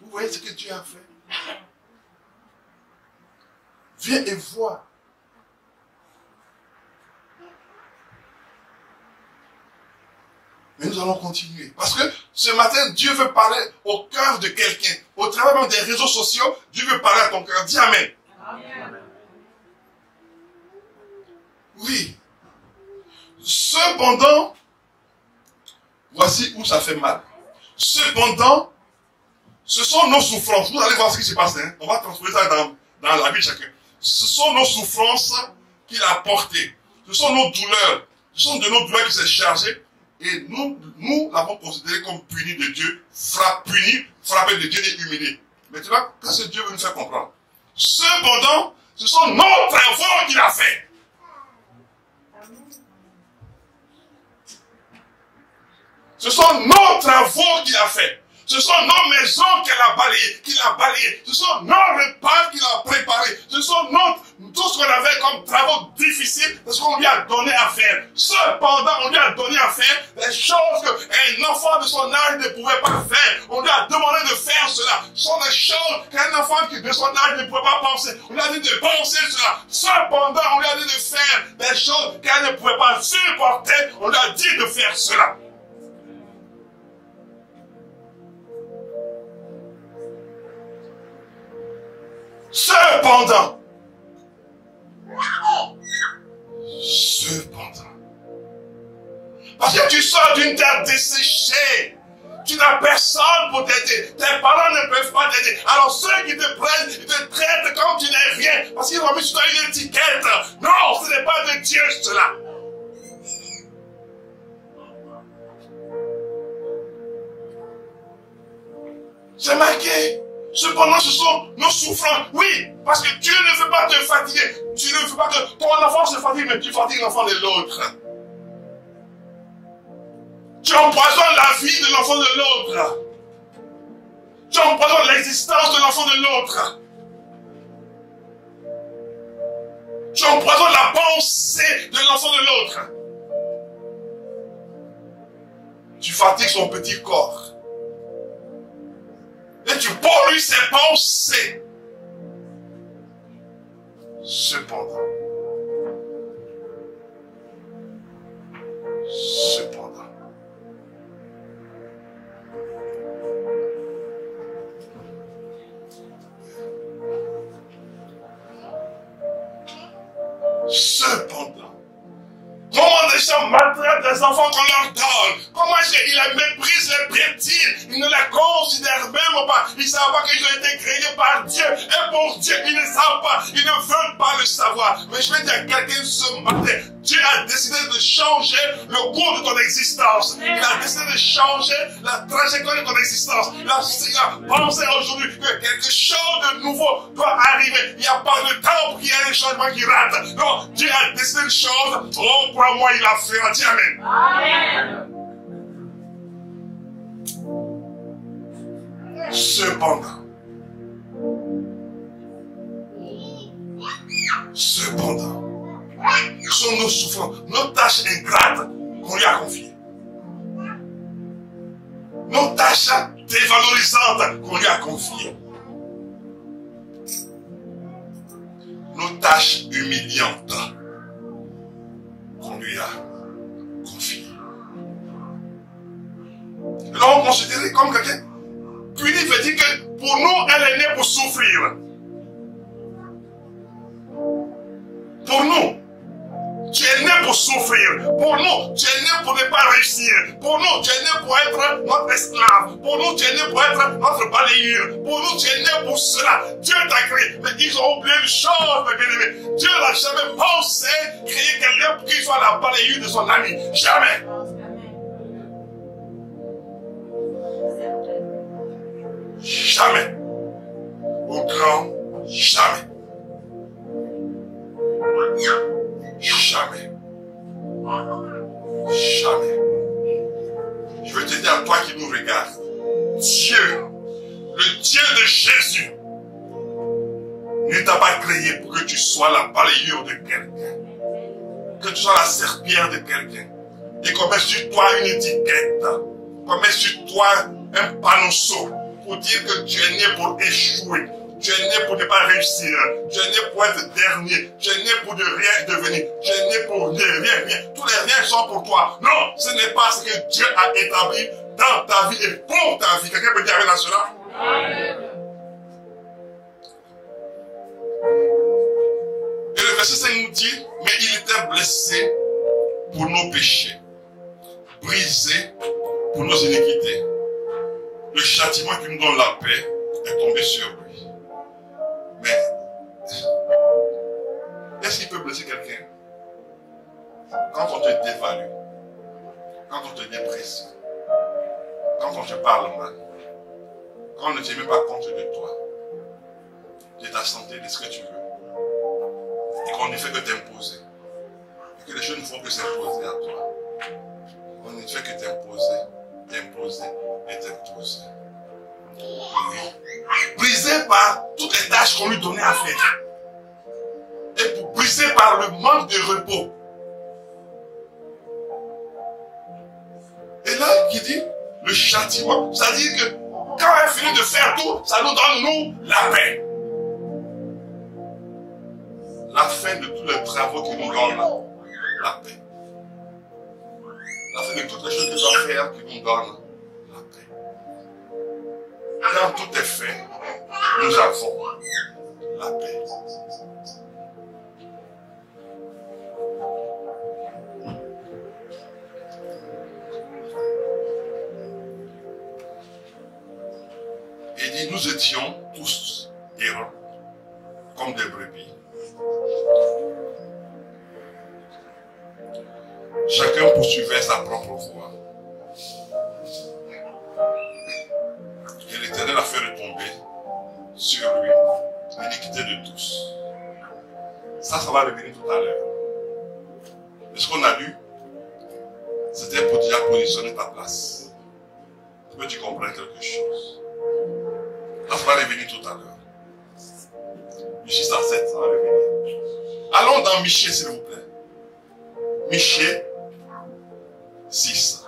S4: Vous voyez ce que Dieu a fait. Viens et vois. Mais nous allons continuer. Parce que ce matin, Dieu veut parler au cœur de quelqu'un. Au travers même des réseaux sociaux, Dieu veut parler à ton cœur. Dis Amen. Amen. Oui. Cependant, voici où ça fait mal. Cependant, ce sont nos souffrances. Vous allez voir ce qui se passe. Hein? On va transformer ça dans la vie de chacun. Ce sont nos souffrances qu'il a portées. Ce sont nos douleurs. Ce sont de nos douleurs qui s'est chargé. Et nous l'avons considéré comme puni de Dieu, frappé de Dieu et humilié. Maintenant, qu'est-ce que Dieu veut nous faire comprendre? Cependant, ce sont nos travaux qu'il a fait. Ce sont nos travaux qu'il a fait. Ce sont nos maisons qu'il a balayées. Ce sont nos repas qu'il a préparés. Ce sont tout ce qu'on avait comme travaux difficiles, parce qu'on lui a donné à faire. Cependant, on lui a donné à faire des choses qu'un enfant de son âge ne pouvait pas faire. On lui a demandé de faire cela. Ce sont des choses qu'un enfant de son âge ne pouvait pas penser. On lui a dit de penser cela. Cependant, on lui a dit de faire des choses qu'elle ne pouvait pas supporter. On lui a dit de faire cela. une terre desséchée. Tu n'as personne pour t'aider. Tes parents ne peuvent pas t'aider. Alors ceux qui te prennent, ils te traitent comme tu n'es rien. Parce qu'ils ont mis sur toi une étiquette. Non, ce n'est pas de Dieu cela. C'est marqué. Cependant, ce sont nos souffrances. Oui, parce que Dieu ne veut pas te fatiguer. Dieu ne veut pas que ton enfant se fatigue, mais tu fatigues l'enfant de l'autre. Tu empoisonnes la vie de l'enfant de l'autre. Tu empoisonnes l'existence de l'enfant de l'autre. Tu empoisonnes la pensée de l'enfant de l'autre. Tu fatigues son petit corps. Et tu pollues ses pensées. Cependant, comment des gens maltraitent des enfants qu'on leur donne, comment ils méprisent les piétines, ils ne les considèrent même pas, ils ne savent pas qu'ils ont été créés par Dieu, et pour Dieu, ils ne savent pas, ils ne veulent pas le savoir. Mais je vais dire à quelqu'un ce matin, Dieu a décidé de changer le cours de ton existence. Il a décidé de changer la trajectoire de ton existence. Il a pensé aujourd'hui que quelque chose de nouveau doit arriver. Il n'y a pas de temps pour qu'il y ait un changement qui rate. Non, Dieu a décidé une chose. Oh, crois-moi, il a fait. Dis Amen. Amen. Cependant, ce sont nos souffrances, nos tâches ingrates qu'on lui a confiées. Nos tâches dévalorisantes qu'on lui a confiées. Nos tâches humiliantes qu'on lui a confiées. Et là, on considère comme quelqu'un. Puis il veut dire que pour nous, elle est née pour souffrir. Pour nous, tu es né pour souffrir. Pour nous, tu es né pour ne pas réussir. Pour nous, tu es né pour être notre esclave. Pour nous, tu es né pour être notre balayeur. Pour nous, tu es né pour cela. Dieu t'a créé. Mais ils ont oublié une chose, mes bien-aimés. Dieu n'a jamais pensé créer quelqu'un pour qu'il soit la balayeur de son ami. Jamais. Jamais. Au grand jamais. Jamais. Jamais. Je veux te dire à toi qui nous regarde, Dieu, le Dieu de Jésus, ne t'a pas créé pour que tu sois la balayure de quelqu'un, que tu sois la serpillère de quelqu'un, et qu'on mette sur toi une étiquette, qu'on mette sur toi un panneau pour dire que tu es né pour échouer. Tu es né pour ne pas réussir. Tu es né pour être dernier. Tu es né pour ne rien devenir. Tu es né pour ne rien. Tous les riens sont pour toi. Non, ce n'est pas ce que Dieu a établi dans ta vie et pour ta vie. Quelqu'un peut dire amen à cela? Amen. Et le verset 5 nous dit, mais il était blessé pour nos péchés, brisé pour nos iniquités. Le châtiment qui nous donne la paix est tombé sur lui. Mais, est-ce qu'il peut blesser quelqu'un? Quand on te dévalue, quand on te déprécie, quand on te parle mal, quand on ne tient même pas compte de toi, de ta santé, de ce que tu veux, et qu'on ne fait que t'imposer, et que les choses ne font que s'imposer à toi, on ne fait que t'imposer et t'imposer. Brisé par toutes les tâches qu'on lui donnait à faire. Et brisé par le manque de repos. Et là, qui dit le châtiment, ça dit que quand elle finit de faire tout, ça nous donne, nous, la paix. La fin de tous les travaux qui nous donnent la paix. La fin de toutes les choses que nous doit faire qui nous donnent la paix. Quand tout est fait, nous avons la paix. Et nous étions tous errants, comme des brebis. Chacun poursuivait sa propre voie. Et l'Éternel a fait retomber sur lui l'iniquité de tous. Ça va revenir tout à l'heure. Mais ce qu'on a lu, c'était pour déjà positionner ta place. Pour que tu comprennes quelque chose. Ça va revenir tout à l'heure. Michée 7, ça va revenir. Allons dans Michée, s'il vous plaît. Michée 6.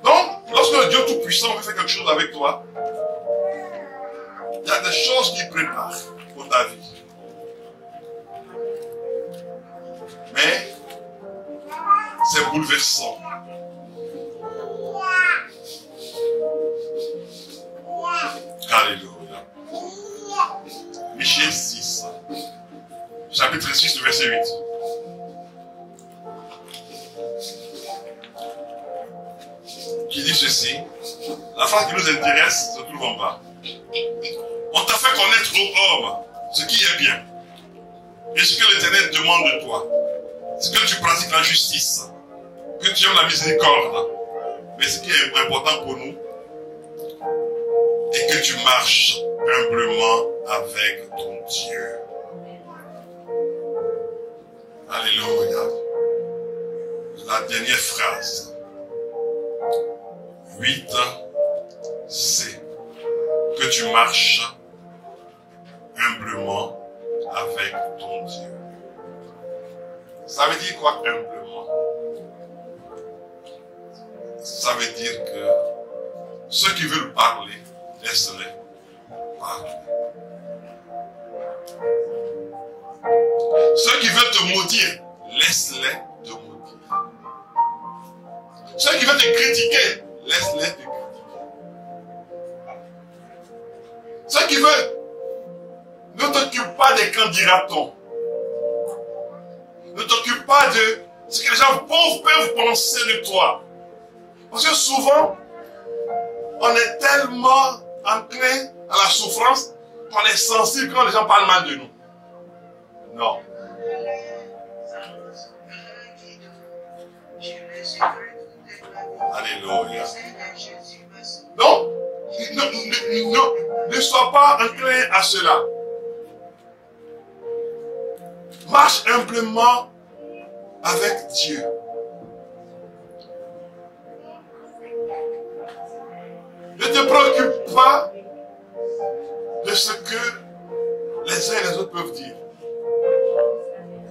S4: Donc, lorsque le Dieu Tout-Puissant veut faire quelque chose avec toi, il y a des choses qu'il prépare pour ta vie. Mais, c'est bouleversant. Alléluia. Michée 6. Chapitre 6, verset 8. Qui dit ceci. La phrase qui nous intéresse se trouve en bas. On t'a fait connaître aux hommes ce qui est bien. Et ce que l'Éternel demande de toi. C'est que tu pratiques la justice. Que tu aimes la miséricorde. Mais ce qui est important pour nous, et que tu marches humblement avec ton Dieu. Alléluia. La dernière phrase. 8. C'est que tu marches humblement avec ton Dieu. Ça veut dire quoi, humblement? Ça veut dire que ceux qui veulent parler, laisse-les parler. Ceux qui veulent te maudire, laisse-les te maudire. Ceux qui veulent te critiquer, laisse-les te critiquer. Ceux qui veulent, ne t'occupe pas des qu'en dira-t-on. Ne t'occupe pas de ce que les gens peuvent penser de toi. Parce que souvent, on est tellement enclin à la souffrance qu'on est sensible quand les gens parlent mal de nous. Non. Alléluia. Donc, ne sois pas enclin à cela. Marche humblement avec Dieu. Ne te préoccupe pas de ce que les uns et les autres peuvent dire.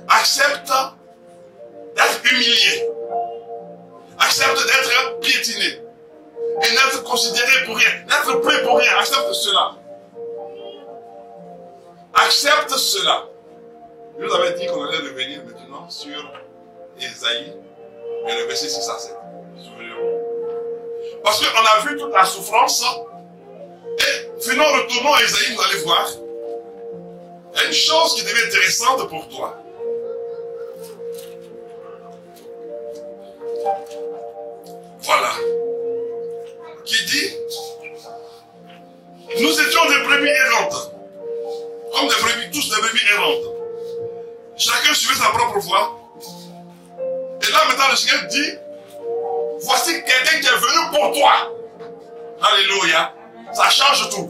S4: Accepte d'être humilié. Accepte d'être piétiné. Et d'être considéré pour rien. D'être pris pour rien. Accepte cela. Accepte cela. Je vous avais dit qu'on allait revenir maintenant sur Ésaïe, et le verset 6 à 7. Parce qu'on a vu toute la souffrance. Et finalement, retournons à Ésaïe, vous allez voir. Il y a une chose qui devient intéressante pour toi. Voilà. Qui dit, nous étions des brebis errantes. Comme des brebis, tous des brebis errantes. Chacun suivait sa propre voie. Et là maintenant le Seigneur dit, voici quelqu'un qui est venu pour toi. Alléluia. Ça change tout.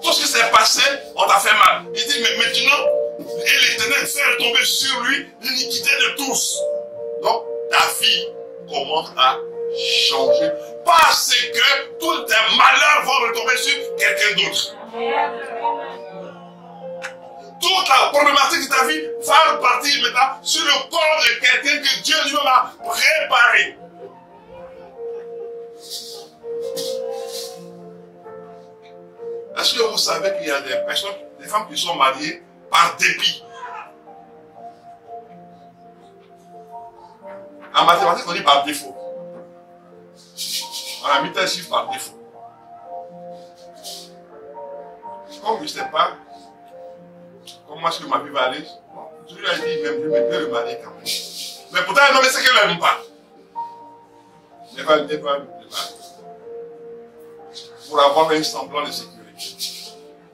S4: Tout ce qui s'est passé, on t'a fait mal. Il dit, mais maintenant, et l'Éternel fait retomber sur lui l'iniquité de tous. Donc, ta vie commence à changer. Parce que tous tes malheurs vont retomber sur quelqu'un d'autre. Toute la problématique de ta vie va repartir maintenant sur le corps de quelqu'un que Dieu lui-même a préparé. Est-ce que vous savez qu'il y a des personnes, des femmes qui sont mariées par dépit? En mathématiques, on dit par défaut. On a mis un chiffre par défaut. Comme je ne sais pas comment est-ce que ma vie va aller, je lui ai dit, même je vais le marier quand même. Mais pourtant, elle ne sait qu'elle n'aime pas. Pour avoir un semblant de sécurité.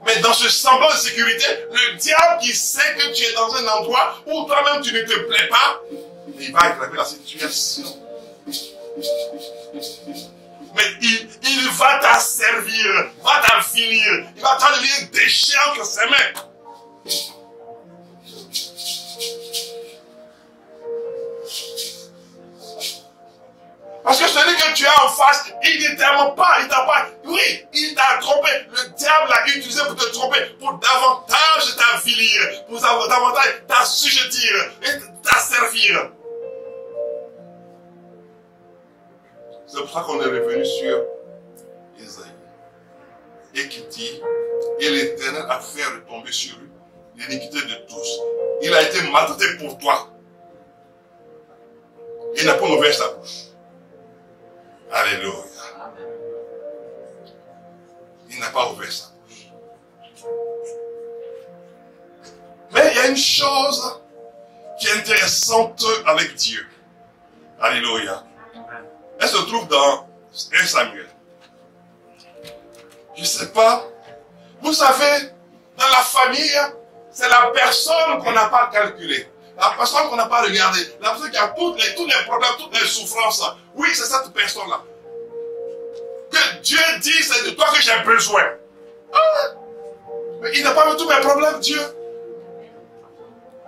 S4: Mais dans ce semblant de sécurité, le diable qui sait que tu es dans un endroit où toi-même tu ne te plais pas, il va aggraver la situation. Mais il va t'asservir, va t'affinir, il va t'enlever des déchets entre ses mains. Parce que celui que tu as en face, il ne t'aime pas, il t'a pas. Oui, il t'a trompé. Le diable l'a utilisé pour te tromper, pour davantage t'avilir, pour davantage t'assujettir et t'asservir. C'est pour ça qu'on est revenu sur Isaïe. Et qui dit, et l'Éternel a fait retomber sur lui l'iniquité de tous. Il a été maltraité pour toi. Il n'a pas ouvert sa bouche. Alléluia. Il n'a pas ouvert sa bouche. Mais il y a une chose qui est intéressante avec Dieu. Alléluia. Elle se trouve dans 1 Samuel. Je ne sais pas. Vous savez, dans la famille, c'est la personne qu'on n'a pas calculée. La personne qu'on n'a pas regardée. La personne qui a tous les problèmes, toutes les souffrances. Oui, c'est cette personne-là. Que Dieu dit, c'est de toi que j'ai besoin. Ah, mais il n'a pas vu tous mes problèmes, Dieu.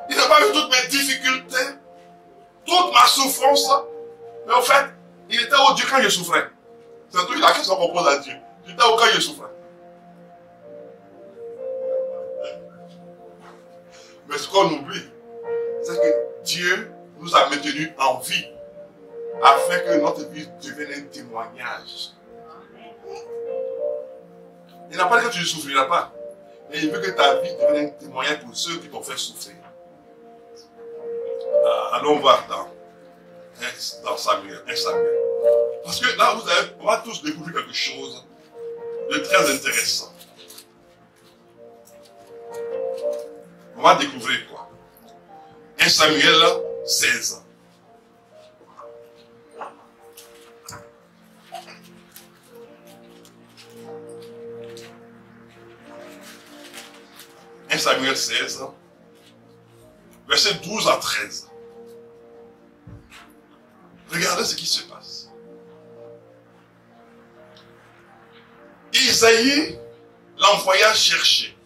S4: Il n'a pas vu toutes mes difficultés. Toute ma souffrance. Mais en fait, il était au Dieu quand je souffrais. C'est toute la question qu'on pose à Dieu. Il était au quand je souffrais. Mais ce qu'on oublie, c'est que Dieu nous a maintenus en vie afin que notre vie devienne un témoignage. Il n'a pas dit que tu ne souffriras pas, mais il veut que ta vie devienne un témoignage pour ceux qui t'ont fait souffrir. Allons voir dans Samuel, 1 Samuel. Parce que là, on va tous découvrir quelque chose de très intéressant. On va découvrir quoi? 1 Samuel 16. Samuel 16, versets 12 à 13. Regardez ce qui se passe. Isaïe l'envoya chercher.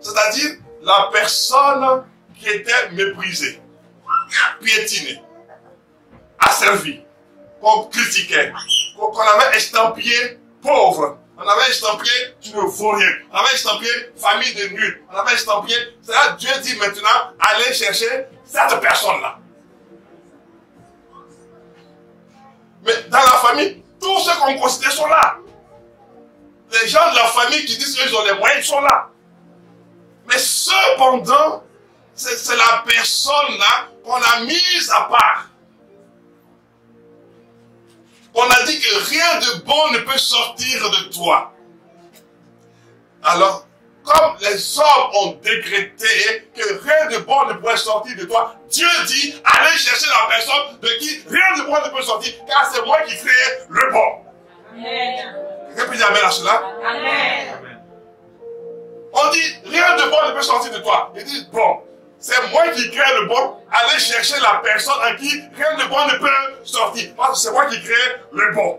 S4: C'est-à-dire la personne qui était méprisée, piétinée, asservie, qu'on critiquait, qu'on avait estampillé pauvre. On avait estampillé, tu ne vaux rien. On avait estampillé, famille de nuls. On avait estampillé, c'est là Dieu dit maintenant, allez chercher cette personne-là. Mais dans la famille, tous ceux qu'on considère sont là. Les gens de la famille qui disent qu'ils ont les moyens, ils sont là. Mais cependant, c'est la personne-là qu'on a mise à part. On a dit que rien de bon ne peut sortir de toi. Alors, comme les hommes ont décrété que rien de bon ne pourrait sortir de toi, Dieu dit, allez chercher la personne de qui rien de bon ne peut sortir, car c'est moi qui crée le bon. Amen. Quelqu'un peut dire amen à cela? Amen. On dit, rien de bon ne peut sortir de toi. Il dit, bon, c'est moi qui crée le bon, allez chercher la personne à qui rien de bon ne peut sortir. Parce que c'est moi qui crée le bon.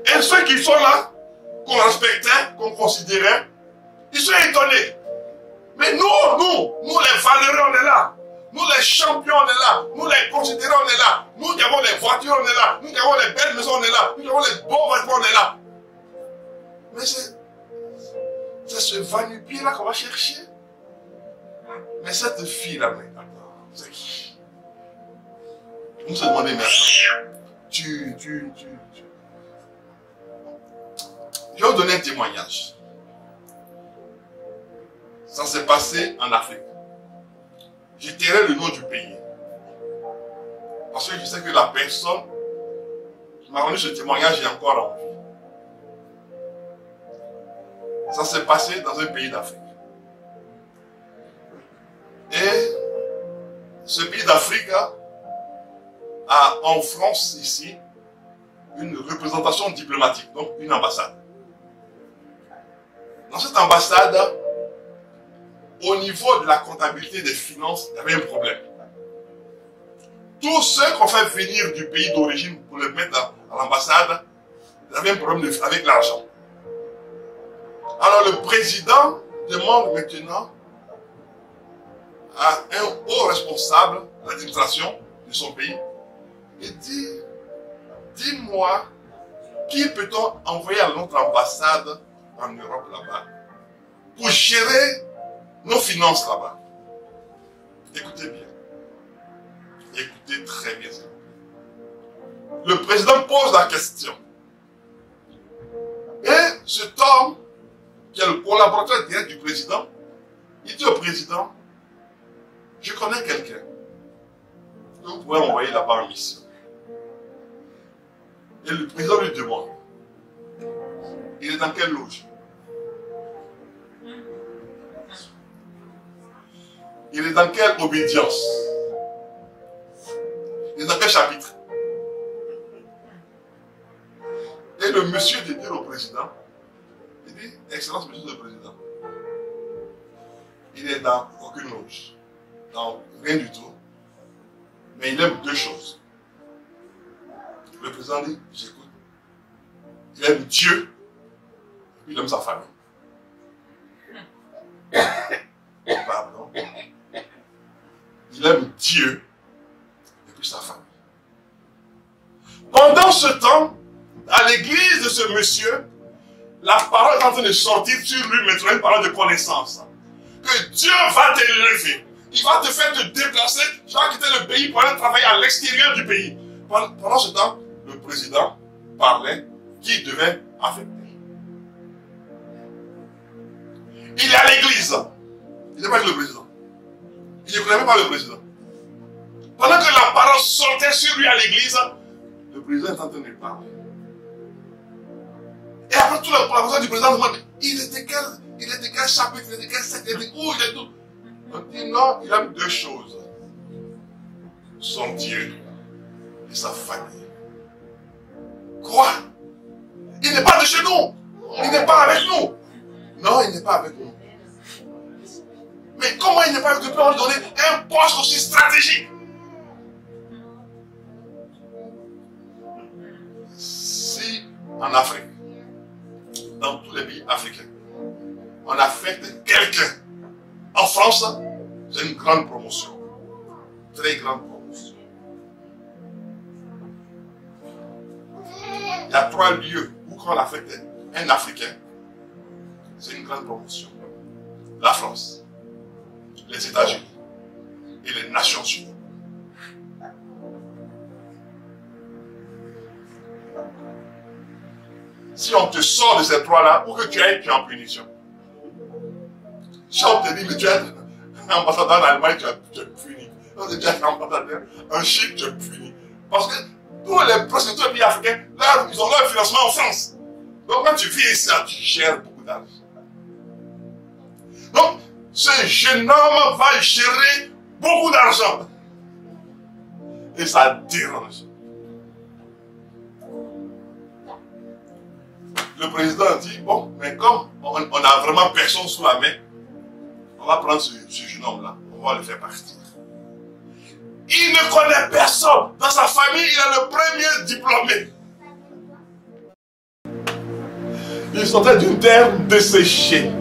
S4: Et ceux qui sont là, qu'on respectait, qu'on considérait, ils sont étonnés. Mais nous les valeureux, on est là. Nous les champions, on est là. Nous les considérés, on est là. Nous qui avons les voitures, on est là. Nous qui avons les belles maisons, on est là. Nous qui avons les beaux vêtements, on est là. Mais c'est ce va-nu-pied-là qu'on va chercher. Mais cette fille-là, c'est qui? On se demandait maintenant. Je vais vous donner un témoignage. Ça s'est passé en Afrique. Je tairai le nom du pays. Parce que je sais que la personne qui m'a rendu ce témoignage est encore en vie. Ça s'est passé dans un pays d'Afrique. Et ce pays d'Afrique a en France ici une représentation diplomatique, donc une ambassade. Dans cette ambassade, au niveau de la comptabilité des finances, il y avait un problème. Tous ceux qu'on fait venir du pays d'origine pour les mettre à l'ambassade, il y avait un problème avec l'argent. Alors le président demande maintenant à un haut responsable de l'administration de son pays, et dit, dis-moi, qui peut-on envoyer à notre ambassade en Europe là-bas pour gérer nos finances là-bas? Écoutez bien. Écoutez très bien. Le président pose la question. Et cet homme, qui est le collaborateur direct du président, il dit au président, je connais quelqu'un que vous pouvez envoyer là-bas en mission. Et le président lui demande, il est dans quelle loge? Il est dans quelle obédience? Il est dans quel chapitre? Et le monsieur dit au président, il dit, Excellence, monsieur le président, il est dans aucune loge, dans rien du tout, mais il aime deux choses. Le président dit, j'écoute, il aime Dieu, et il aime sa famille. Pardon. Il aime Dieu et puis sa famille. Pendant ce temps, à l'église de ce monsieur, la parole est en train de sortir sur lui, maintenant une parole de connaissance. Que Dieu va t'élever. Il va te faire te déplacer. Tu vas quitter le pays pour aller travailler à l'extérieur du pays. Pendant ce temps, le président parlait qui devait affecter. Il est à l'église. Il n'est pas avec le président. Il ne connaît même pas le président. Pendant que la parole sortait sur lui à l'église, le président est en train de parler. Et après tout, la parole du président demande, il était quel chapitre, il était quel secte, il était où, il est tout. On dit non, il aime deux choses. Son Dieu et sa famille. Quoi? Il n'est pas de chez nous. Il n'est pas avec nous. Non, il n'est pas avec nous. Mais comment il n'est pas avec nous? On lui donner un poste aussi stratégique. Si en Afrique, dans tous les pays africains, on affecte quelqu'un en France, c'est une grande promotion. Très grande promotion. Il y a 3 lieux où quand on affecte un Africain, c'est une grande promotion. La France, les États-Unis et les Nations Unies. Si on te sort de ces 3-là, où que tu ailles, tu es en punition. Si on te dit, mais tu es ambassadeur en Allemagne, tu es puni. Si on te dit, tu es ambassadeur en Chine, tu es puni. Parce que tous les prostituées pays africains, là, ils ont leur financement en France. Donc quand tu vis ici, tu gères beaucoup d'argent. Donc, ce jeune homme va gérer beaucoup d'argent. Et ça dérange. Le président dit, bon, mais comme on n'a vraiment personne sous la main, on va prendre ce jeune homme-là, on va le faire partir. Il ne connaît personne. Dans sa famille, il est le premier diplômé. Il sortait d'une terre desséchée.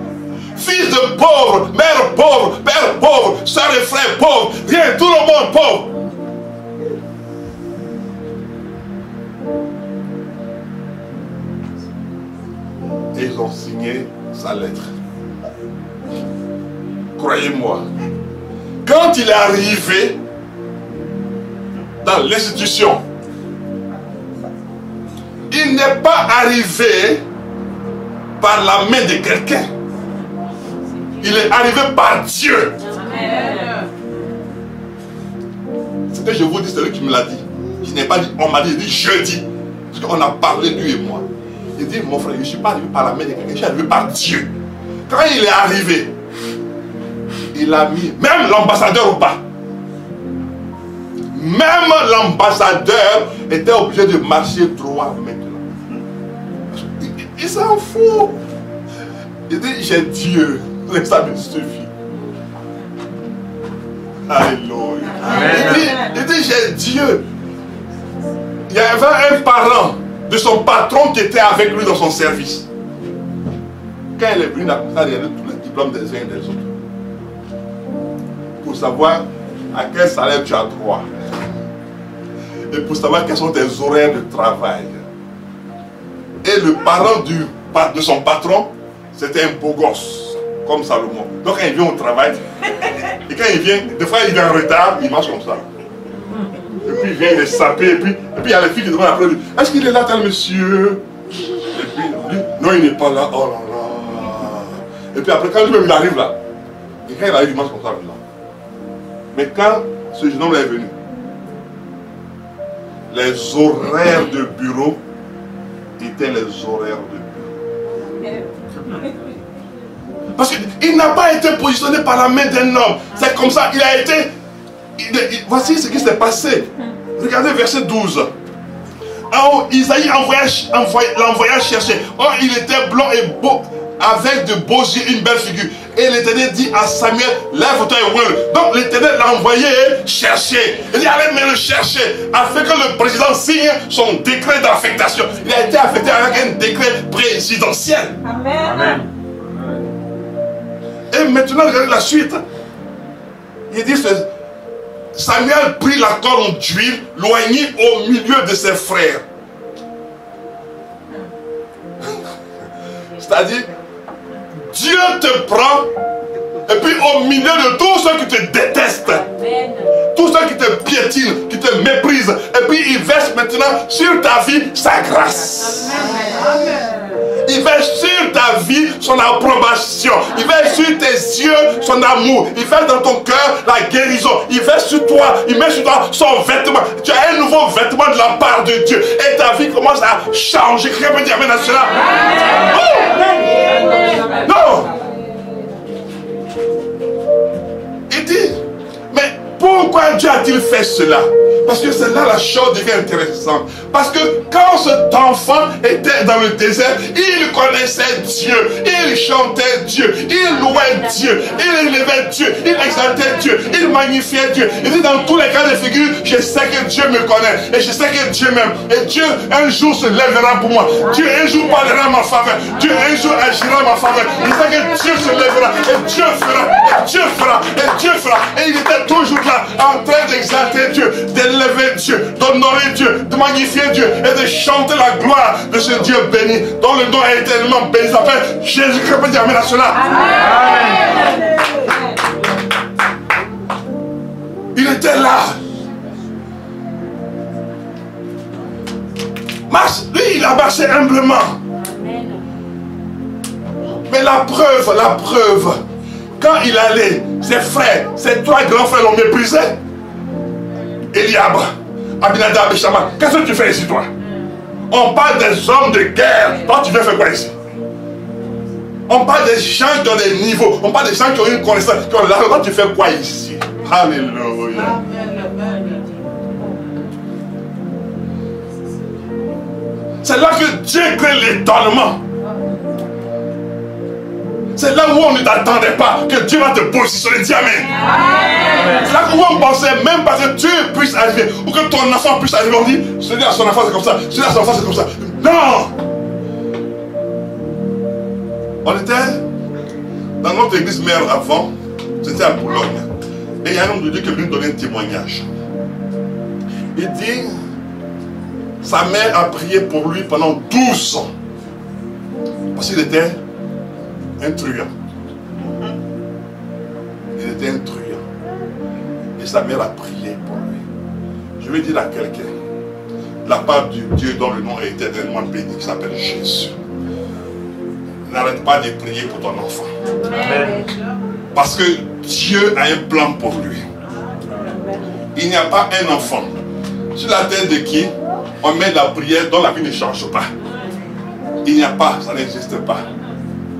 S4: Fils de pauvre, mère pauvre, père pauvre, soeur et frère pauvre, rien, tout le monde pauvre. Et ils ont signé sa lettre. Croyez-moi, quand il est arrivé dans l'institution, il n'est pas arrivé par la main de quelqu'un. Il est arrivé par Dieu. Amen. Ce que je vous dis, c'est lui qui me l'a dit. Je n'ai pas dit, on m'a dit, il dit, je dis. Parce qu'on a parlé, lui et moi. Il dit, mon frère, je ne suis pas arrivé par la main de quelqu'un, je suis arrivé par Dieu. Quand il est arrivé, il a mis même l'ambassadeur au bas. Même l'ambassadeur était obligé de marcher droit maintenant. Il s'en fout. Il dit, j'ai Dieu. Ça me suffit. Alléluia. Il dit, j'ai Dieu. Il y avait un parent de son patron qui était avec lui dans son service. Quand il est venu, il a regardé tous les diplômes des uns et des autres. Pour savoir à quel salaire tu as droit. Et pour savoir quels sont tes horaires de travail. Et le parent de son patron, c'était un beau gosse, comme Salomon. Donc quand il vient au travail, et quand il vient, des fois il vient en retard, il marche comme ça. Et puis il vient, il est sapé, et puis il y a les filles qui demandent après lui, est-ce qu'il est là tel monsieur? Et puis lui, non il n'est pas là, oh là là. Et puis après quand lui-même il arrive là, et quand il arrive, il marche comme ça là. Mais quand ce jeune homme est venu, les horaires de bureau étaient les horaires de bureau. Parce qu'il n'a pas été positionné par la main d'un homme. C'est comme ça, il a été... voici ce qui s'est passé. Regardez verset 12. En haut, Isaïe l'envoya chercher. Or, il était blanc et beau, avec de beaux yeux, une belle figure. Et l'Éternel dit à Samuel, lève-toi et roule. Donc l'Éternel l'a envoyé chercher. Il dit, allez mais le chercher, afin que le président signe son décret d'affectation. Il a été affecté avec un décret présidentiel.
S5: Amen. Amen.
S4: Et maintenant, regardez la suite. Il dit, Samuel prit la corne d'huile, loignit au milieu de ses frères. C'est-à-dire, Dieu te prend, et puis au milieu de tous ceux qui te détestent, tous ceux qui te piétinent, qui te méprisent, et puis il verse maintenant sur ta vie sa grâce. Il verse sur ta vie son approbation. Il verse sur tes yeux son amour. Il verse dans ton cœur la guérison. Il verse sur toi, il met sur toi son vêtement. Tu as un nouveau vêtement de la part de Dieu. Et ta vie commence à changer. Quelqu'un peut dire amen à cela? Oh! Non! Il dit, mais pourquoi Dieu a-t-il fait cela? Parce que c'est là la chose devient intéressante. Parce que quand cet enfant était dans le désert, il connaissait Dieu, il chantait Dieu, il louait Dieu, il élevait Dieu, il exaltait Dieu, il magnifiait Dieu. Il dit dans tous les cas de figure, je sais que Dieu me connaît et je sais que Dieu m'aime. Et Dieu un jour se lèvera pour moi. Dieu un jour parlera en ma faveur. Dieu un jour agira en ma faveur. Il sait que Dieu se lèvera et Dieu fera, et Dieu fera, et Dieu fera. Et il était toujours là en train d'exalter Dieu, d'élever Dieu, d'honorer Dieu, de magnifier Dieu et de chanter la gloire de ce Dieu béni dont le nom est éternellement béni. Il s'appelle Jésus-Christ. Peut dire amen à cela. Amen. Il était là. Lui, il a marché humblement. Mais la preuve, quand il allait, ses frères, ses trois grands frères l'ont méprisé. Eliab, Abinadab et Shama, qu'est-ce que tu fais ici, toi? On parle des hommes de guerre. Toi, tu viens faire quoi ici? On parle des gens qui ont des niveaux. On parle des gens qui ont une connaissance, qui ont l'argent. Toi, tu fais quoi ici? Alléluia. C'est là que Dieu crée l'étonnement. C'est là où on ne t'attendait pas que Dieu va te positionner. Dis amen. C'est là où on pensait même pas que Dieu puisse arriver ou que ton enfant puisse arriver. On dit, celui-là, son enfant c'est comme ça, celui-là, son enfant c'est comme ça. Non. On était dans notre église mère avant, c'était à Boulogne. Et il y a un homme de Dieu qui lui donnait un témoignage. Il dit, sa mère a prié pour lui pendant 12 ans. Parce qu'il était un truand. Il était un truand. Et sa mère a prié pour lui. Je vais dire à quelqu'un, la part du Dieu dont le nom est éternellement béni, qui s'appelle Jésus. N'arrête pas de prier pour ton enfant. Amen. Parce que Dieu a un plan pour lui. Il n'y a pas un enfant sur la terre de qui on met la prière dont la vie ne change pas. Il n'y a pas, ça n'existe pas.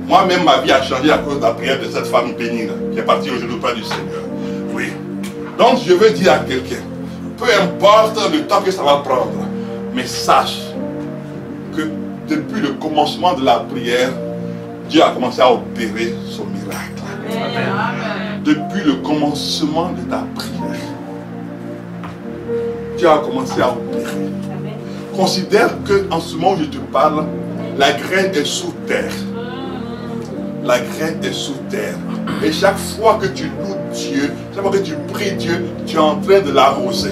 S4: Moi-même, ma vie a changé à cause de la prière de cette femme bénigne qui est partie aujourd'hui auprès du Seigneur. Oui. Donc, je veux dire à quelqu'un, peu importe le temps que ça va prendre, mais sache que depuis le commencement de la prière, Dieu a commencé à opérer son miracle.
S1: Amen.
S4: Depuis le commencement de ta prière, Dieu a commencé à opérer. Considère qu'en ce moment où je te parle, la graine est sous terre. La graine est sous terre. Et chaque fois que tu loues Dieu, chaque fois que tu pries Dieu, tu es en train de l'arroser.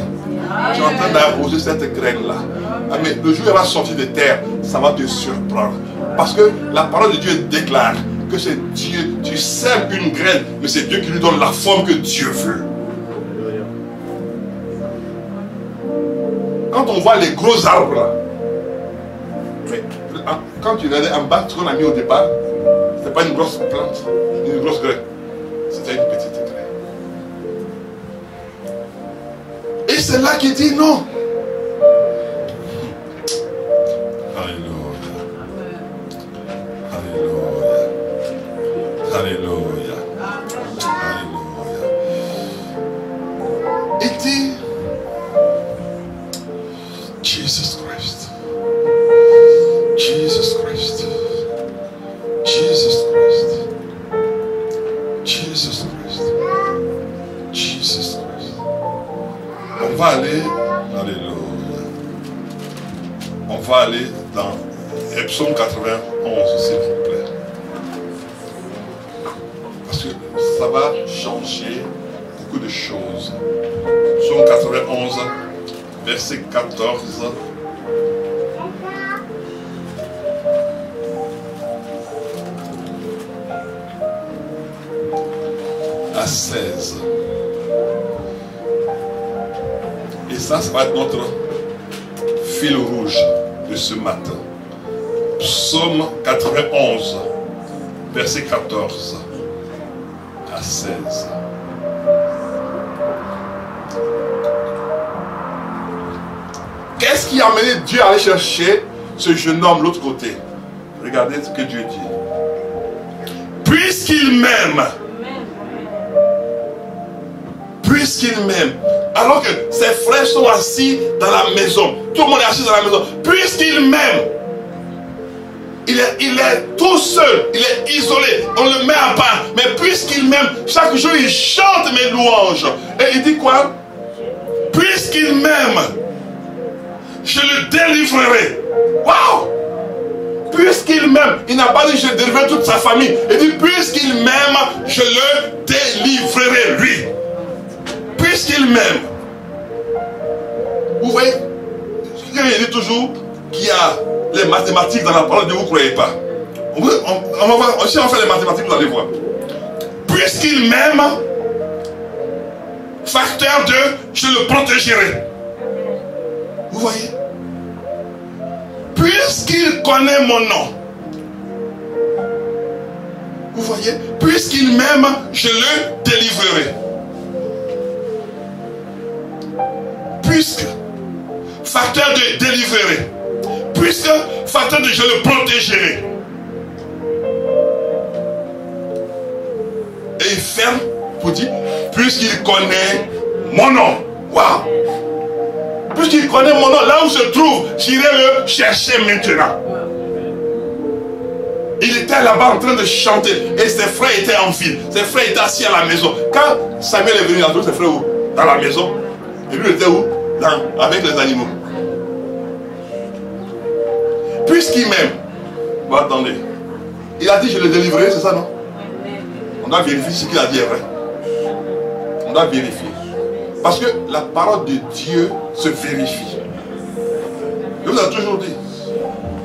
S4: Tu es en train d'arroser cette graine-là. Ah, mais le jour où elle va sortir de terre, ça va te surprendre. Parce que la parole de Dieu déclare que c'est Dieu. Tu sèmes une graine, mais c'est Dieu qui lui donne la forme que Dieu veut. Quand on voit les gros arbres là, mais quand tu regardais en bas, ce qu'on a mis au départ, c'était pas une grosse plante, une grosse graine. C'était une petite graine. Et c'est là qu'il dit non. Alléluia. Alléluia. Alléluia. Alléluia. Il dit Jesus Christ. Jesus Christ. Jesus Christ. Jesus Christ. Jesus Christ. On va aller, alléluia. On va aller dans Psaume 91, s'il vous plaît. Parce que ça va changer beaucoup de choses. Psaume 91, verset 14. À 16. Et ça va être notre fil rouge de ce matin. Psaume 91, verset 14 à 16. Qu'est-ce qui a amené Dieu à aller chercher ce jeune homme de l'autre côté? Regardez ce que Dieu dit. Puisqu'il m'aime, puisqu'il m'aime, alors que ses frères sont assis dans la maison, tout le monde est assis dans la maison, puisqu'il m'aime, il est tout seul, il est isolé, on le met à part, mais puisqu'il m'aime, chaque jour il chante mes louanges. Et il dit quoi? Puisqu'il m'aime, je le délivrerai. Waouh! Puisqu'il m'aime, il n'a pas dit je délivrerai toute sa famille. Il dit puisqu'il m'aime, je le délivrerai lui. Puisqu'il m'aime. Vous voyez, il dit toujours qu'il y a les mathématiques dans la parole de Dieu, vous ne croyez pas. On va voir, si on fait les mathématiques, vous allez voir. Puisqu'il m'aime, facteur de je le protégerai. Vous voyez? Puisqu'il connaît mon nom. Vous voyez? Puisqu'il m'aime, je le délivrerai. Puisque, facteur de délivrerai. Puisque, facteur de je le protégerai. Et il ferme pour dire, puisqu'il connaît mon nom. Waouh! Puisqu'il connaît mon nom, là où se trouve, j'irai le chercher maintenant. Il était là-bas en train de chanter et ses frères étaient en ville. Ses frères étaient assis à la maison. Quand Samuel est venu, il a trouvé ses frères où? Dans la maison. Et lui, il était où? Avec les animaux. Puisqu'il m'aime. Bon, attendez. Il a dit je le délivrerai, c'est ça, non? On doit vérifier si ce qu'il a dit est vrai. On doit vérifier. Parce que la parole de Dieu se vérifie. Je vous ai toujours dit.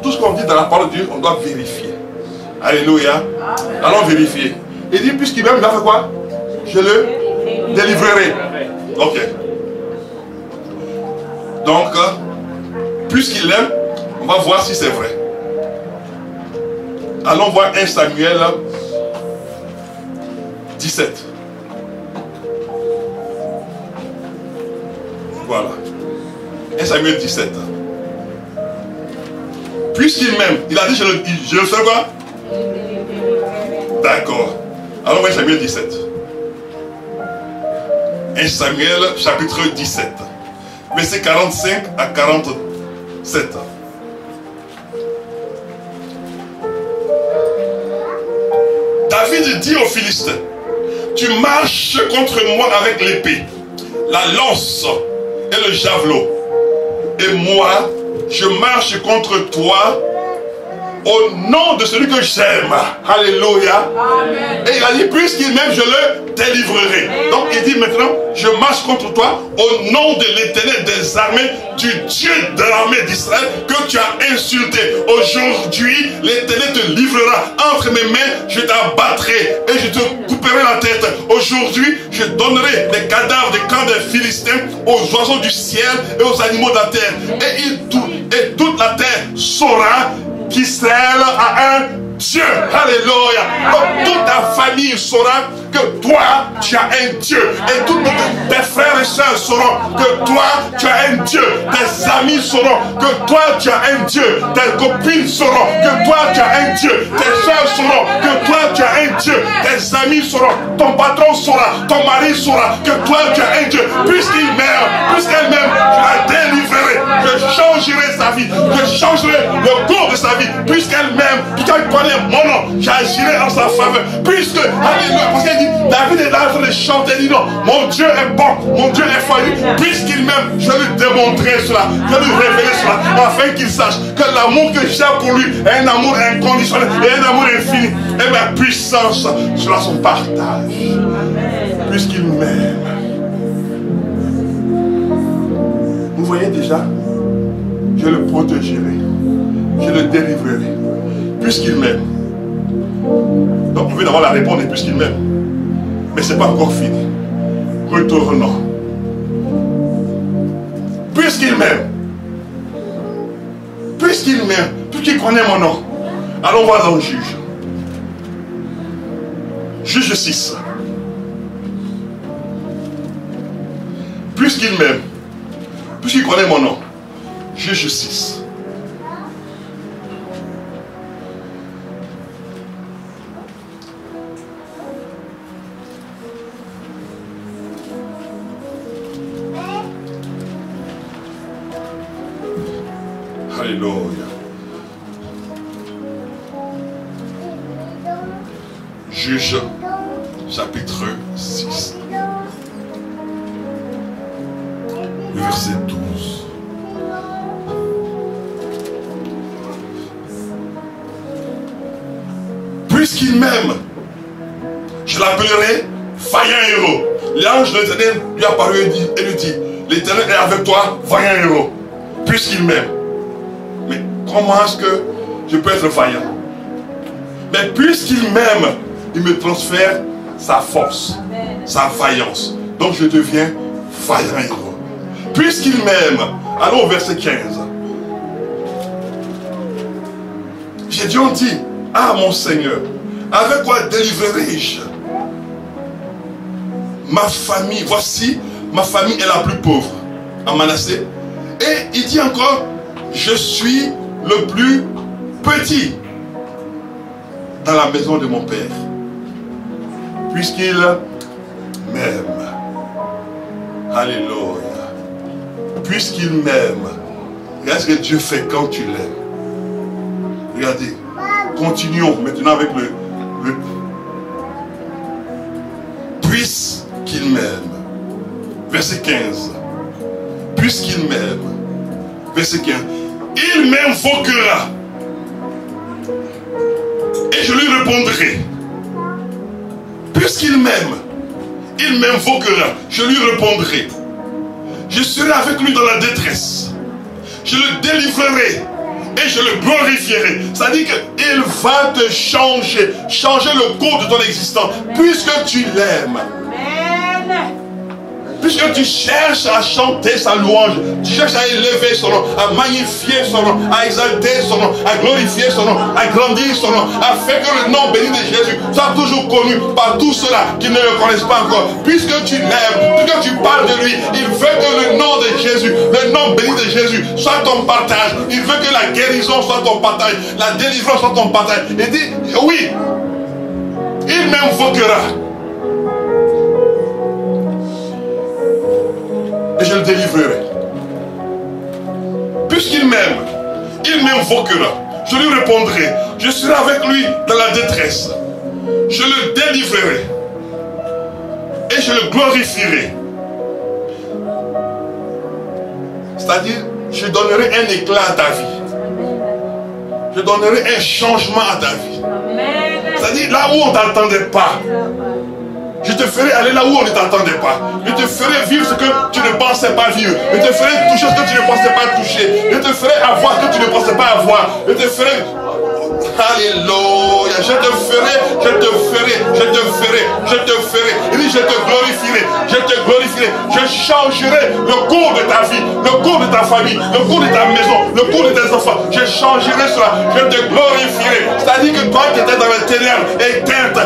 S4: Tout ce qu'on dit dans la parole de Dieu, on doit vérifier. Alléluia. Allons vérifier. Il dit, puisqu'il m'aime, il va faire quoi? Je le délivrerai. Ok. Donc, puisqu'il l'aime, on va voir si c'est vrai. Allons voir 1 Samuel 17. Voilà. 1 Samuel 17. Puisqu'il m'aime, il a dit je le fais quoi? D'accord. Alors 1 Samuel 17. 1 Samuel chapitre 17. versets 45 à 47. David dit aux Philistins, tu marches contre moi avec l'épée, la lance et le javelot. Et moi, je marche contre toi au nom de celui que j'aime. Alléluia. Amen. Et il a dit, puisqu'il m'aime, je le délivrerai. Amen. Donc il dit maintenant, je marche contre toi au nom de l'Éternel des armées, du Dieu de l'armée d'Israël que tu as insulté. Aujourd'hui, l'Éternel te livrera entre mes mains, je t'abattrai et je te couperai la tête. Aujourd'hui, je donnerai les cadavres des camps des Philistins aux oiseaux du ciel et aux animaux de la terre. Et toute la terre saura qu'Israël a un Dieu. Alléluia. Donc toute ta famille saura que toi, tu as un Dieu. Et tous tes frères et sœurs sauront que toi, tu as un Dieu. Tes amis sauront que toi, tu as un Dieu. Tes copines sauront que toi, tu as un Dieu. Tes sœurs sauront que toi, tu as un Dieu. Tes amis sauront, ton patron saura, ton mari saura que toi, tu as un Dieu. Puisqu'il m'aime, puisqu'elle m'aime, je la délivrerai. Je changerai sa vie. Je changerai le cours de sa vie. Puisqu'elle m'aime, puisqu'elle connaît mon nom, j'agirai en sa faveur. Puisque, alléluia, parce qu'elle dit, David est là en train de chanter, il dit non, mon Dieu est bon, mon Dieu est fort. Puisqu'il m'aime, je lui démontrerai cela, je lui révélerai cela, afin qu'il sache que l'amour que j'ai pour lui est un amour inconditionnel et un amour infini. Et ma puissance sera son partage. Puisqu'il m'aime. Vous voyez déjà, je le protégerai, je le délivrerai, puisqu'il m'aime. Donc on veut d'abord la répondre, puisqu'il m'aime. Mais ce n'est pas encore fini. Retournons. Puisqu'il m'aime, puisqu'il connaît mon nom, allons voir dans le juge. Juge 6. Puisqu'il m'aime, puisqu'il connaît mon nom, juge 6. Alléluia. Juge chapitre 6. Le verset 12. Puisqu'il m'aime, je l'appellerai vaillant héros. L'ange de l'Éternel lui apparut et lui dit, l'Éternel est avec toi, vaillant héros. Puisqu'il m'aime. Mais comment est-ce que je peux être vaillant? Mais puisqu'il m'aime, il me transfère sa force, sa vaillance. Donc je deviens vaillant héros. Puisqu'il m'aime, allons au verset 15. Gédéon dit, ah mon Seigneur, avec quoi délivrerai-je ma famille? Voici, ma famille est la plus pauvre à Manassé. Et il dit encore, je suis le plus petit dans la maison de mon Père. Puisqu'il m'aime. Alléluia. Puisqu'il m'aime. Regarde ce que Dieu fait quand tu l'aimes. Regardez. Continuons maintenant avec le puisqu'il m'aime. Verset 15. Puisqu'il m'aime. Verset 15. Il m'invoquera. Et je lui répondrai. Puisqu'il m'aime, il m'invoquera. Je lui répondrai. Je serai avec lui dans la détresse. Je le délivrerai. Et je le glorifierai. Ça dit qu'il va te changer. Changer le cours de ton existence. Puisque tu l'aimes. Puisque tu cherches à chanter sa louange, tu cherches à élever son nom, à magnifier son nom, à exalter son nom, à glorifier son nom, à grandir son nom, afin que le nom béni de Jésus soit toujours connu par tous ceux-là qui ne le connaissent pas encore. Puisque tu l'aimes, puisque tu parles de lui, il veut que le nom de Jésus, le nom béni de Jésus soit ton partage. Il veut que la guérison soit ton partage, la délivrance soit ton partage. Il dit, oui, il m'invoquera. Et je le délivrerai. puisqu'il m'aime, il m'invoquera. Je lui répondrai. Je serai avec lui dans la détresse. Je le délivrerai. Et je le glorifierai. C'est-à-dire, je donnerai un éclat à ta vie. Je donnerai un changement à ta vie. C'est-à-dire, là où on ne t'attendait pas, je te ferai aller là où on ne t'attendait pas. Je te ferai vivre ce que tu ne pensais pas vivre. Je te ferai toucher ce que tu ne pensais pas toucher. Je te ferai avoir ce que tu ne pensais pas avoir. Je te ferai... Alléluia. Je te ferai, je te ferai, je te ferai, je te ferai. Il dit, je te glorifierai, je te glorifierai. Je changerai le cours de ta vie, le cours de ta famille, le cours de ta maison, le cours de tes enfants. Je changerai cela, je te glorifierai. C'est-à-dire que toi qui étais dans les ténèbres, éteinte,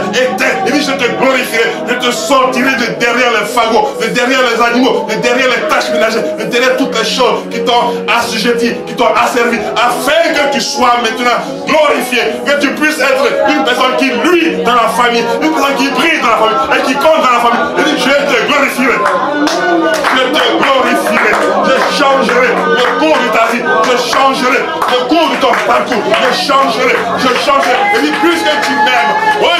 S4: il dit, je te glorifierai. Je te sortirai de derrière les fagots, de derrière les animaux, de derrière les tâches ménagères, de derrière toutes les choses qui t'ont assujetti, qui t'ont asservi, afin que tu sois maintenant glorifié. Que tu puisses être une personne qui luit dans la famille, une personne qui brille dans la famille et qui compte dans la famille. Il dit, je te glorifierai. Je te glorifierai. Je changerai le cours de ta vie. Je changerai le cours de ton parcours. Je changerai. Il dit, puisque tu m'aimes, oui,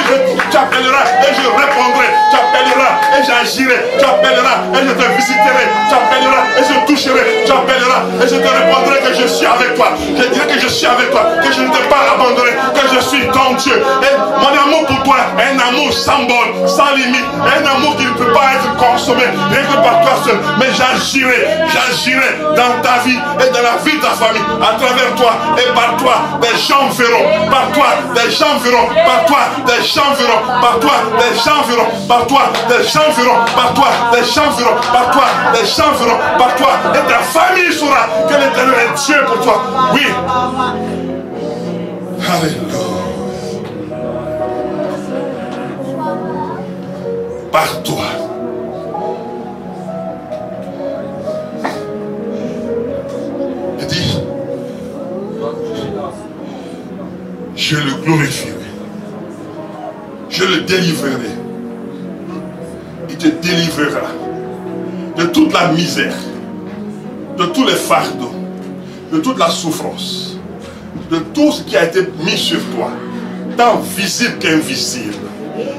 S4: tu appelleras et je répondrai. Tu appelleras et j'agirai. Tu appelleras et je te visiterai. Tu appelleras et je toucherai. Tu appelleras et je te répondrai que je suis avec toi. Je dirai que je suis avec toi, que je ne t'ai pas abandonné, que je suis ton Dieu. Et mon amour pour toi est un amour sans borne, sans limite, un amour qui ne peut pas être consommé rien que par toi seul. Mais j'agirai dans ta vie et dans la vie de ta famille, à travers toi et par toi. Des gens verront, par toi des gens verront, par toi des gens verront, par toi des gens verront, par toi des gens verront, par toi des gens verront, par toi des gens verront, par toi, et ta famille saura que l'Éternel est Dieu pour toi. Oui. Alléluia. Par toi. Il dit, je le glorifierai. Je le délivrerai. Il te délivrera de toute la misère, de tous les fardeaux, de toute la souffrance, de tout ce qui a été mis sur toi, tant visible qu'invisible,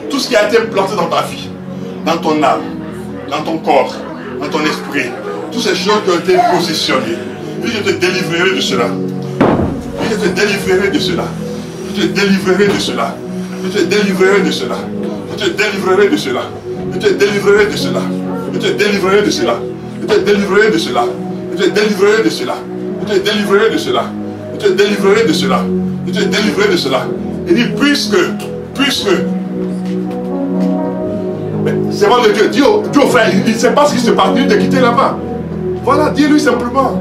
S4: tout ce qui a été planté dans ta vie, dans ton âme, dans ton corps, dans ton esprit, toutes ces choses qui ont été positionnées. Puis je te délivrerai de cela. Puis je te délivrerai de cela. Je te délivrerai de cela. Je te délivrerai de cela. Je te délivrerai de cela. Je te délivrerai de cela. Je te délivrerai de cela. Je te délivrerai de cela. Je te délivrerai de cela. Je te délivrerai de cela. Je te délivrerai de cela. Je te délivrerai de cela. Il dit, puisque, mais c'est vrai de Dieu. Dis au frère, il ne sait pas ce qui se passe, il de quitter là-bas. Voilà, dis-lui simplement.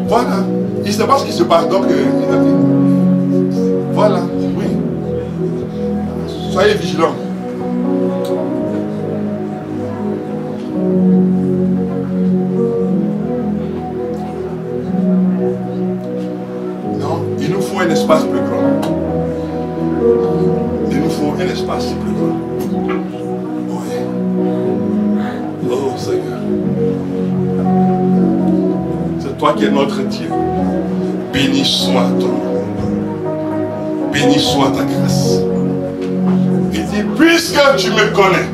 S4: Voilà, il ne sait pas ce qui se passe, donc il a dit. Voilà, oui. Soyez vigilants. Non, il nous faut un espace plus grand. Il nous faut un espace plus grand. Oui. Oh Seigneur. C'est toi qui es notre Dieu. Béni soit ton nom. Béni soit ta grâce. Il dit, puisque tu me connais,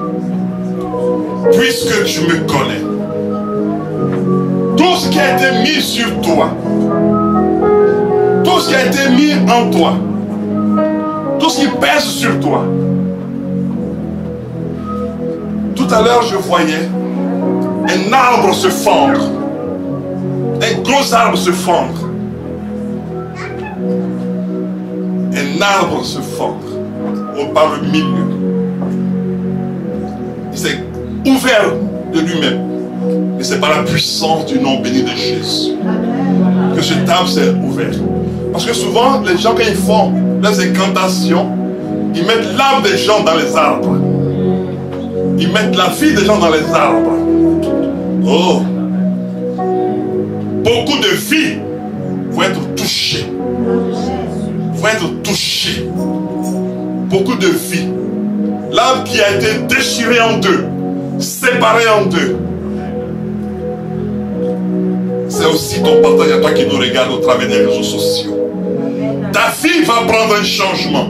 S4: tout ce qui a été mis sur toi, tout ce qui a été mis en toi, tout ce qui pèse sur toi. Tout à l'heure, je voyais un arbre se fendre, un gros arbre se fendre, un arbre se fendre par le milieu. Il s'est ouvert de lui-même. Et c'est par la puissance du nom béni de Jésus que cet arbre s'est ouvert. Parce que souvent, les gens, quand ils font leurs incantations, ils mettent l'âme des gens dans les arbres. Ils mettent la vie des gens dans les arbres. Oh! Beaucoup de vies vont être touchées. Vont être touchées. Beaucoup de vies. L'âme qui a été déchirée en deux, séparée en deux. c'est aussi ton partage à toi qui nous regarde au travers des réseaux sociaux. Ta vie va prendre un changement.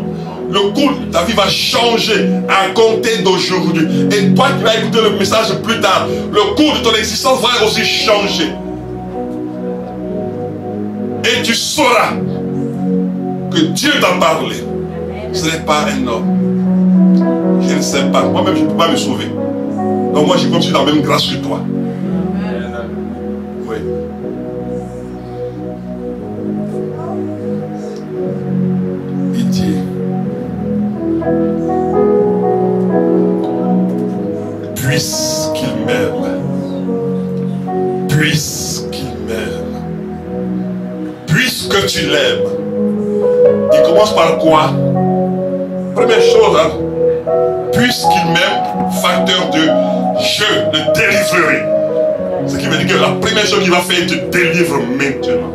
S4: Le cours de ta vie va changer à compter d'aujourd'hui. Et toi qui vas écouter le message plus tard, le cours de ton existence va aussi changer. Et tu sauras que Dieu t'a parlé. Ce n'est pas un homme. Je ne sais pas. Moi-même, je ne peux pas me sauver. Donc moi, je continue dans la même grâce que toi. Oui. Il dit, puisqu'il m'aime, puisqu'il m'aime, puisque tu l'aimes. Il commence par quoi? Première chose, hein? Puisqu'il m'aime, facteur de je le délivrerai. Ce qui veut dire que la première chose qu'il va faire, il te délivre maintenant.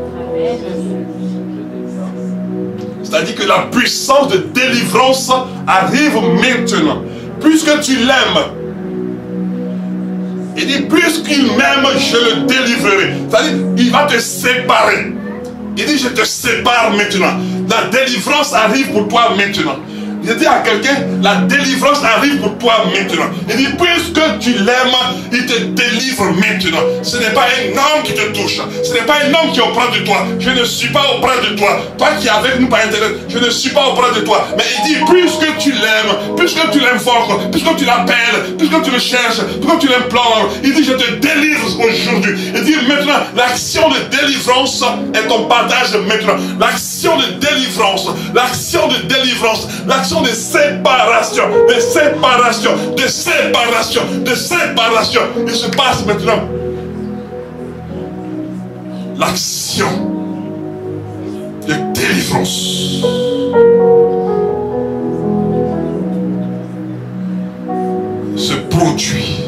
S4: C'est-à-dire que la puissance de délivrance arrive maintenant. Puisque tu l'aimes, il dit, puisqu'il m'aime, je le délivrerai. C'est-à-dire, il va te séparer. Il dit, je te sépare maintenant. La délivrance arrive pour toi maintenant. Je dis à quelqu'un, la délivrance arrive pour toi maintenant. Il dit, puisque tu l'aimes, il te délivre maintenant. Ce n'est pas un homme qui te touche. Ce n'est pas un homme qui est auprès de toi. Je ne suis pas auprès de toi. Toi qui es avec nous par internet, je ne suis pas auprès de toi. Mais il dit, puisque tu l'aimes, puisque tu l'invoques, puisque tu l'appelles, puisque tu le cherches, puisque tu l'implores, il dit, je te délivre aujourd'hui. Il dit, maintenant, l'action de délivrance est ton partage maintenant. L'action de délivrance, l'action de délivrance, l'action de séparation, de séparation, de séparation, de séparation. Il se passe maintenant. L'action de délivrance. Se produit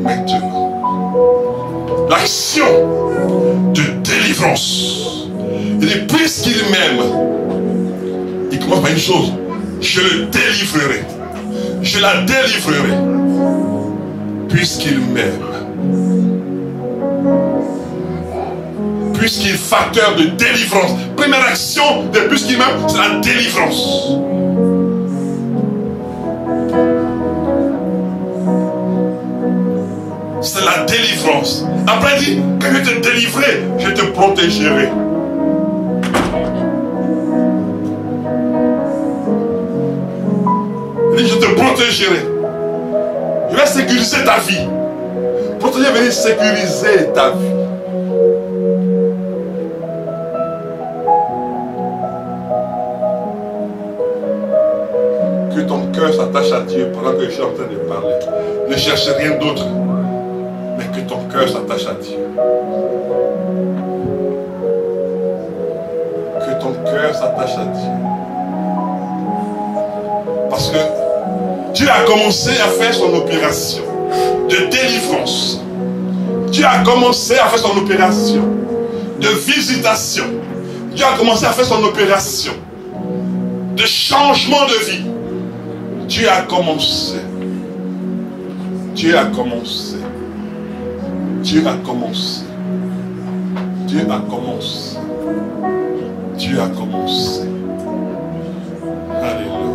S4: maintenant. L'action de délivrance. Il dit, puisqu'il m'aime, il commence par une chose, je le délivrerai. Je la délivrerai. Puisqu'il m'aime. Puisqu'il est facteur de délivrance. Première action de puisqu'il m'aime, c'est la délivrance. C'est la délivrance. Après il dit, quand je te délivrerai, je te protégerai. Il dit, je te protégerai. Je vais sécuriser ta vie. Protéger veut dire sécuriser ta vie. Que ton cœur s'attache à Dieu pendant que je suis en train de parler. Ne cherche rien d'autre, mais que ton cœur s'attache à Dieu. Que ton cœur s'attache à Dieu. Parce que Dieu a commencé à faire son opération de délivrance. Dieu a commencé à faire son opération de visitation. Dieu a commencé à faire son opération de changement de vie. Dieu a commencé. Dieu a commencé. Dieu a commencé. Dieu a commencé. Dieu a commencé. Alléluia.